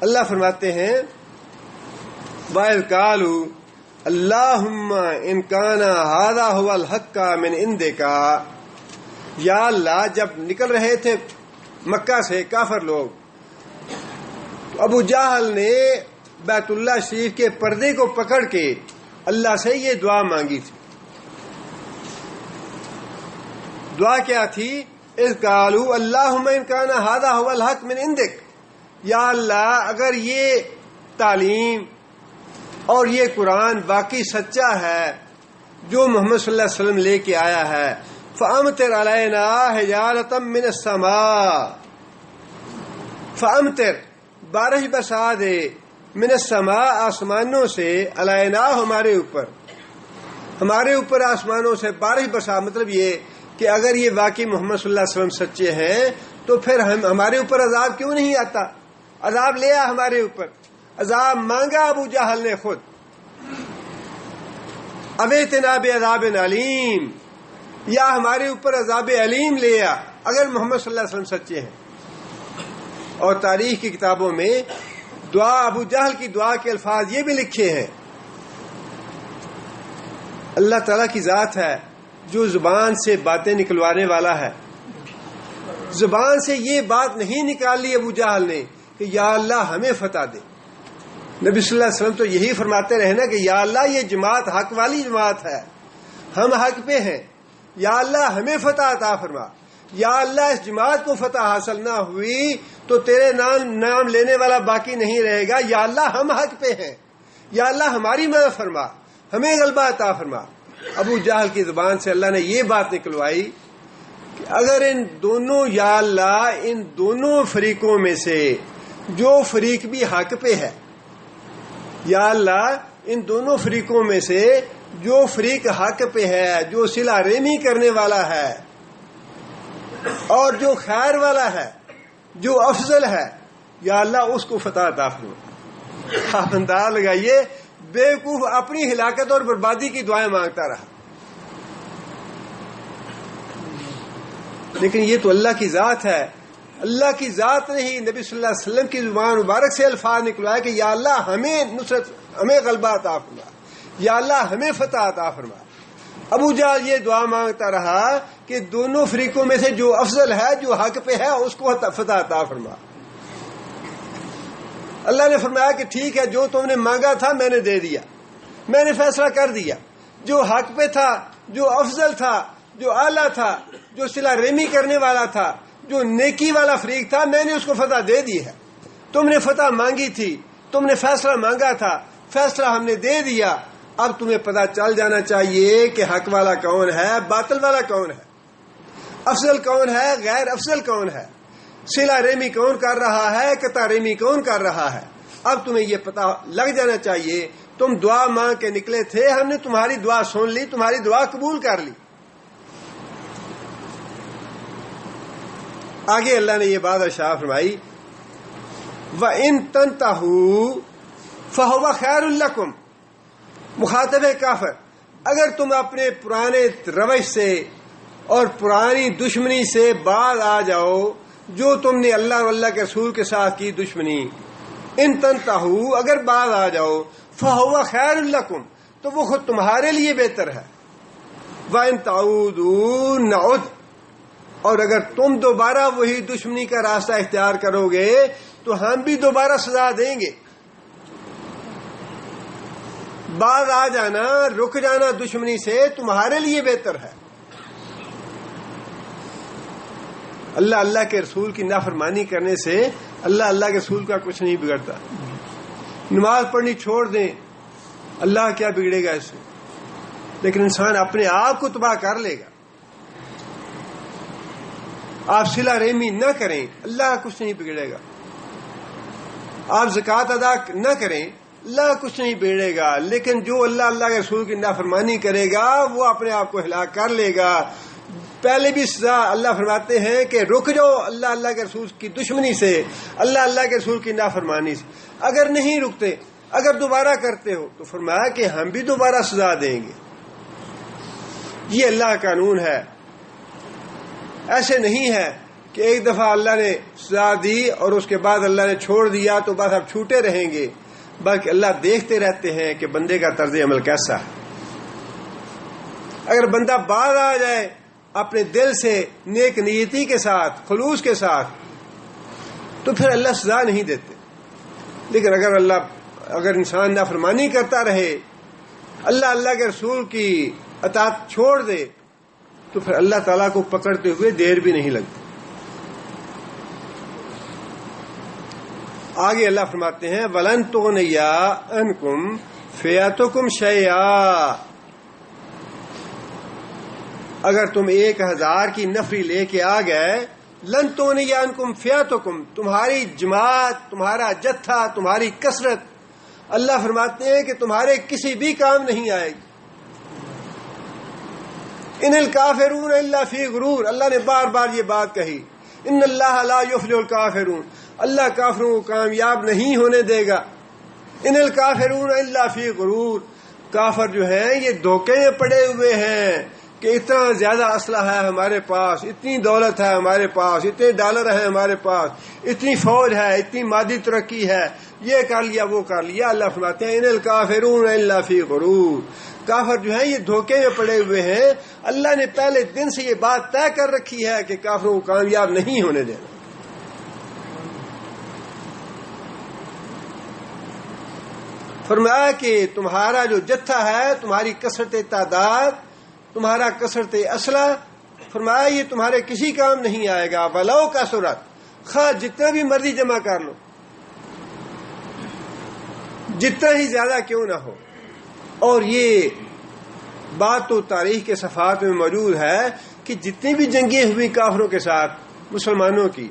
اللہ فرماتے ہیں وَإِذْ قَالُوا اللَّهُمَّ إِنْ كَانَ هَذَا هُوَ الْحَقَّ مِنْ عِنْدِكَ، یا اللہ جب نکل رہے تھے مکہ سے کافر لوگ، تو ابو جہل نے بیت اللہ شریف کے پردے کو پکڑ کے اللہ سے یہ دعا مانگی تھی۔ دعا کیا تھی؟ اذ قالوا اللہم ان کان ھذا ھو الحق من عندک، یا اللہ اگر یہ تعلیم اور یہ قرآن واقعی سچا ہے جو محمد صلی اللہ علیہ وسلم لے کے آیا ہے، فامطر علینا حجارۃ من السماء، فامطر بارش برسا دے، من السماء آسمانوں سے، علینا ہمارے اوپر آسمانوں سے بارش برسا۔ مطلب یہ کہ اگر یہ واقعی محمد صلی اللہ علیہ وسلم سچے ہیں تو پھر ہمارے اوپر عذاب کیوں نہیں آتا؟ عذاب لے آ ہمارے اوپر۔ عذاب مانگا ابو جہل نے خود، اویتنا بعذاب علیم، یا ہمارے اوپر عذاب علیم لے آ اگر محمد صلی اللہ علیہ وسلم سچے ہیں۔ اور تاریخ کی کتابوں میں دعا ابو جہل کی دعا کے الفاظ یہ بھی لکھے ہیں۔ اللہ تعالیٰ کی ذات ہے جو زبان سے باتیں نکلوانے والا ہے۔ زبان سے یہ بات نہیں نکال لی ابو جہل نے کہ یا اللہ ہمیں فتح دے، نبی صلی اللہ علیہ وسلم تو یہی فرماتے رہے نا کہ یا اللہ یہ جماعت حق والی جماعت ہے، ہم حق پہ ہیں، یا اللہ ہمیں فتح عطا فرما، یا اللہ اس جماعت کو فتح حاصل نہ ہوئی تو تیرے نام لینے والا باقی نہیں رہے گا، یا اللہ ہم حق پہ ہیں، یا اللہ ہماری مدد فرما، ہمیں غلبہ عطا فرما۔ ابو جہل کی زبان سے اللہ نے یہ بات نکلوائی کہ اگر ان دونوں، یا اللہ ان دونوں فریقوں میں سے جو فریق بھی حق پہ ہے، یا اللہ ان دونوں فریقوں میں سے جو فریق حق پہ ہے، جو صلہ رحمی کرنے والا ہے اور جو خیر والا ہے، جو افضل ہے، یا اللہ اس کو فتح عطا فرما۔ آپ انداز لگائیے، بیوقوف اپنی ہلاکت اور بربادی کی دعائیں مانگتا رہا، لیکن یہ تو اللہ کی ذات ہے، اللہ کی ذات نے ہی نبی صلی اللہ علیہ وسلم کی زبان مبارک سے الفاظ نکلوائے کہ یا اللہ ہمیں نصرت، ہمیں غلبہ عطا فرما، یا اللہ ہمیں فتح عطا فرما۔ ابو جہل یہ دعا مانگتا رہا کہ دونوں فریقوں میں سے جو افضل ہے، جو حق پہ ہے، اس کو فتح عطا فرما۔ اللہ نے فرمایا کہ ٹھیک ہے، جو تم نے مانگا تھا میں نے دے دیا، میں نے فیصلہ کر دیا، جو حق پہ تھا، جو افضل تھا، جو اعلیٰ تھا، جو صلہ رحمی کرنے والا تھا، جو نیکی والا فریق تھا، میں نے اس کو فتح دے دی ہے۔ تم نے فتح مانگی تھی، تم نے فیصلہ مانگا تھا، فیصلہ ہم نے دے دیا، اب تمہیں پتہ چل جانا چاہیے کہ حق والا کون ہے، باطل والا کون ہے، افضل کون ہے، غیر افضل کون ہے، صلہ رحمی کون کر رہا ہے، قطع رحمی کون کر رہا ہے۔ اب تمہیں یہ پتہ لگ جانا چاہیے، تم دعا مانگ کے نکلے تھے، ہم نے تمہاری دعا سن لی، تمہاری دعا قبول کر لی۔ آگے اللہ نے یہ بات ارشاد فرمائی، وَإِن تَنْتَهُوا فَهُوَ خَيْرٌ لَكُمْ۔ مخاطب کافر، اگر تم اپنے پرانے روش سے اور پرانی دشمنی سے باز آ جاؤ، جو تم نے اللہ اور اللہ کے رسول کے ساتھ کی دشمنی، ان تنتہوا، اگر باز آ جاؤ، فَهُوَ خَيْرٌ لَكُمْ، تو وہ خود تمہارے لیے بہتر ہے۔ وَإِن تَعُودُوا نَعُدْ، اور اگر تم دوبارہ وہی دشمنی کا راستہ اختیار کرو گے تو ہم بھی دوبارہ سزا دیں گے۔ باز آ جانا، رک جانا دشمنی سے تمہارے لیے بہتر ہے۔ اللہ کے رسول کی نافرمانی کرنے سے اللہ کے رسول کا کچھ نہیں بگڑتا۔ نماز پڑھنی چھوڑ دیں، اللہ کیا بگڑے گا اس سے، لیکن انسان اپنے آپ کو تباہ کر لے گا۔ آپ صلہ رحمی نہ کریں، اللہ کچھ نہیں بگڑے گا۔ آپ زکوٰۃ ادا نہ کریں، اللہ کچھ نہیں بگڑے گا، لیکن جو اللہ کے رسول کی نافرمانی کرے گا وہ اپنے آپ کو ہلاک کر لے گا۔ پہلے بھی سزا اللہ فرماتے ہیں کہ رک جاؤ اللہ کے رسول کی دشمنی سے، اللہ کے رسول کی نافرمانی سے۔ اگر نہیں رکتے، اگر دوبارہ کرتے ہو تو فرمایا کہ ہم بھی دوبارہ سزا دیں گے۔ یہ اللہ کا قانون ہے۔ ایسے نہیں ہے کہ ایک دفعہ اللہ نے سزا دی اور اس کے بعد اللہ نے چھوڑ دیا تو بس اب چھوٹے رہیں گے، بلکہ اللہ دیکھتے رہتے ہیں کہ بندے کا طرز عمل کیسا ہے۔ اگر بندہ باز آ جائے اپنے دل سے نیک نیتی کے ساتھ، خلوص کے ساتھ، تو پھر اللہ سزا نہیں دیتے۔ لیکن اگر انسان نافرمانی کرتا رہے، اللہ کے رسول کی اطاعت چھوڑ دے، تو پھر اللہ تعالیٰ کو پکڑتے ہوئے دیر بھی نہیں لگتی۔ آگے اللہ فرماتے ہیں وَلَن تُغْنِيَ عَنْكُمْ فِئَتُكُمْ شَيْئًا، اگر تم 1000 کی نفری لے کے آ گئے، لن تُغْنِيَ عَنْكُمْ فِئَتُكُمْ، تمہاری جماعت، تمہارا جتھا، تمہاری کثرت، اللہ فرماتے ہیں کہ تمہارے کسی بھی کام نہیں آئے گی۔ ان الکافرون الا فی غرور، اللہ نے بار بار یہ بات کہی، ان اللہ لا یفلح الکافرون، اللہ کافروں کو کامیاب نہیں ہونے دے گا۔ ان الکافرون الا فی غرور، کافر جو ہیں یہ دھوکے میں پڑے ہوئے ہیں کہ اتنا زیادہ اسلحہ ہے ہمارے پاس، اتنی دولت ہے ہمارے پاس، اتنے ڈالر ہیں ہمارے پاس، اتنی فوج ہے، اتنی مادی ترقی ہے، یہ کر لیا وہ کر لیا۔ اللہ فرماتے ہیں ان الکافرون الا فی غرور، کافر جو ہیں یہ دھوکے میں پڑے ہوئے ہیں۔ اللہ نے پہلے دن سے یہ بات طے کر رکھی ہے کہ کافروں کو کامیاب نہیں ہونے دینا۔ فرمایا کہ تمہارا جو جتھا ہے، تمہاری کثرت تعداد، تمہارا کثرت اسلحہ، فرمایا یہ تمہارے کسی کام نہیں آئے گا، ولو کا صورت، خواہ جتنا بھی مرضی جمع کر لو، جتنا ہی زیادہ کیوں نہ ہو۔ اور یہ بات تو تاریخ کے صفحات میں موجود ہے کہ جتنی بھی جنگیں ہوئی کافروں کے ساتھ مسلمانوں کی،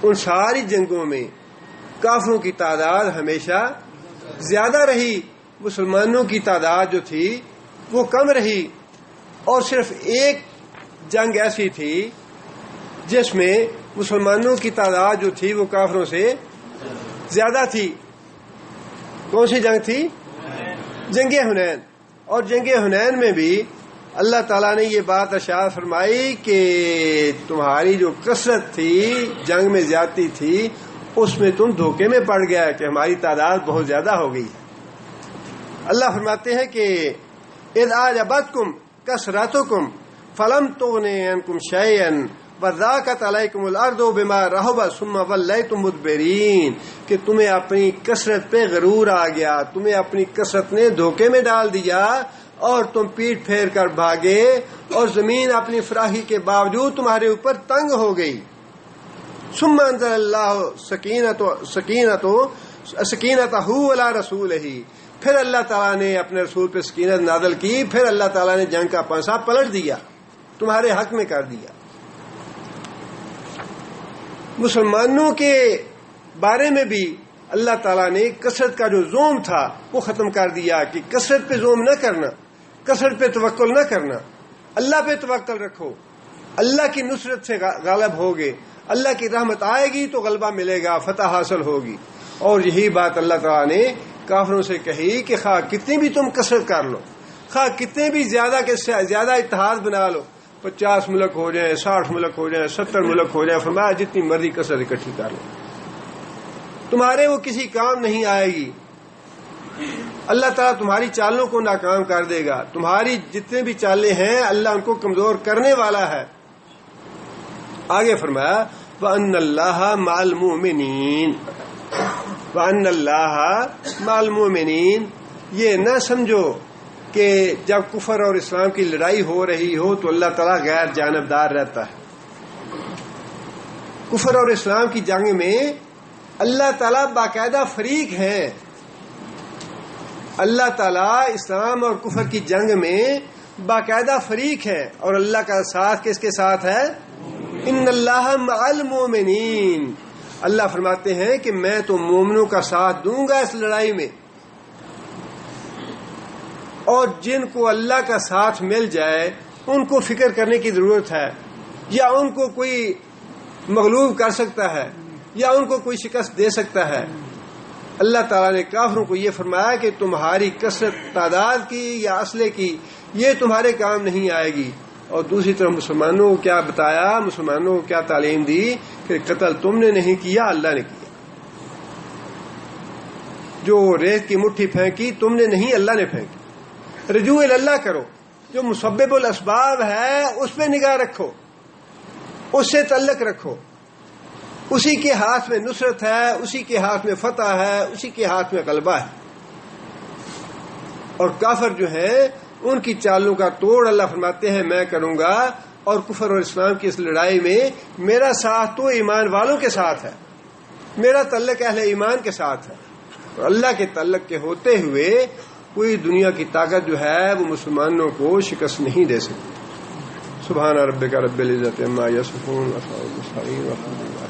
ان ساری جنگوں میں کافروں کی تعداد ہمیشہ زیادہ رہی، مسلمانوں کی تعداد جو تھی وہ کم رہی۔ اور صرف ایک جنگ ایسی تھی جس میں مسلمانوں کی تعداد جو تھی وہ کافروں سے زیادہ تھی۔ کون سی جنگ تھی؟ جنگ حنین۔ اور جنگ حنین میں بھی اللہ تعالیٰ نے یہ بات ارشاد فرمائی کہ تمہاری جو کثرت تھی، جنگ میں زیادتی تھی، اس میں تم دھوکے میں پڑ گیا کہ ہماری تعداد بہت زیادہ ہو گئی ہے۔ اللہ فرماتے ہیں کہ اذ اعجبتکم کثرتکم فلم تغن عنکم شیئا وضاقت علیکم الارض بما رحبت ثم ولیتم مدبرین، کہ تمہیں اپنی کثرت پہ غرور آ گیا، تمہیں اپنی کثرت نے دھوکے میں ڈال دیا اور تم پیٹ پھیر کر بھاگے، اور زمین اپنی فراخی کے باوجود تمہارے اوپر تنگ ہو گئی۔ ثم انزل اللہ سکینتہ علی رسولہ، پھر اللہ تعالیٰ نے اپنے رسول پہ سکینت نازل کی، پھر اللہ تعالیٰ نے جنگ کا پانسا پلٹ دیا، تمہارے حق میں کر دیا۔ مسلمانوں کے بارے میں بھی اللہ تعالیٰ نے کثرت کا جو زوم تھا وہ ختم کر دیا کہ کثرت پہ زوم نہ کرنا، کثرت پہ توکل نہ کرنا، اللہ پہ توکل رکھو، اللہ کی نصرت سے غالب ہوگے، اللہ کی رحمت آئے گی تو غلبہ ملے گا، فتح حاصل ہوگی۔ اور یہی بات اللہ تعالیٰ نے کافروں سے کہی کہ خواہ کتنی بھی تم کثرت کر لو، خواہ کتنے بھی زیادہ کے زیادہ اتحاد بنا لو، 50 ملک ہو جائیں، 60 ملک ہو جائیں، 70 ملک ہو جائیں، فرمایا جتنی مرضی کثرت اکٹھی کر لو، تمہارے وہ کسی کام نہیں آئے گی۔ اللہ تعالیٰ تمہاری چالوں کو ناکام کر دے گا، تمہاری جتنے بھی چالیں ہیں اللہ ان کو کمزور کرنے والا ہے۔ آگے فرمایا وَأَنَّ اللَّهَ مَعَ الْمُؤْمِنِينَ، وَأَنَّ اللَّهَ مَعَ الْمُؤْمِنِينَ، یہ نہ سمجھو کہ جب کفر اور اسلام کی لڑائی ہو رہی ہو تو اللہ تعالیٰ غیر جانبدار رہتا ہے۔ کفر اور اسلام کی جنگ میں اللہ تعالیٰ باقاعدہ فریق ہیں۔ اللہ تعالیٰ اسلام اور کفر کی جنگ میں باقاعدہ فریق ہے، اور اللہ کا ساتھ کس کے ساتھ ہے؟ ان اللہ مع المؤمنین، اللہ فرماتے ہیں کہ میں تو مومنوں کا ساتھ دوں گا اس لڑائی میں۔ اور جن کو اللہ کا ساتھ مل جائے ان کو فکر کرنے کی ضرورت ہے، یا ان کو کوئی مغلوب کر سکتا ہے، یا ان کو کوئی شکست دے سکتا ہے۔ اللہ تعالیٰ نے کافروں کو یہ فرمایا کہ تمہاری کثرت تعداد کی یا اسلحے کی یہ تمہارے کام نہیں آئے گی۔ اور دوسری طرف مسلمانوں کو کیا بتایا، مسلمانوں کو کیا تعلیم دی کہ قتل تم نے نہیں کیا، اللہ نے کیا۔ جو ریت کی مٹھی پھینکی تم نے نہیں، اللہ نے پھینکی۔ رجوع اللہ کرو، جو مسبب الاسباب ہے اس پہ نگاہ رکھو، اس سے تعلق رکھو، اسی کے ہاتھ میں نصرت ہے، اسی کے ہاتھ میں فتح ہے، اسی کے ہاتھ میں غلبہ ہے۔ اور کافر جو ہیں ان کی چالوں کا توڑ اللہ فرماتے ہیں میں کروں گا، اور کفر اور اسلام کی اس لڑائی میں میرا ساتھ تو ایمان والوں کے ساتھ ہے، میرا تعلق اہل ایمان کے ساتھ ہے، اور اللہ کے تعلق کے ہوتے ہوئے کوئی دنیا کی طاقت جو ہے وہ مسلمانوں کو شکست نہیں دے سکتی۔ سبحان ربک رب العزت عما یصفون وسلام علی المرسلین والحمد للہ۔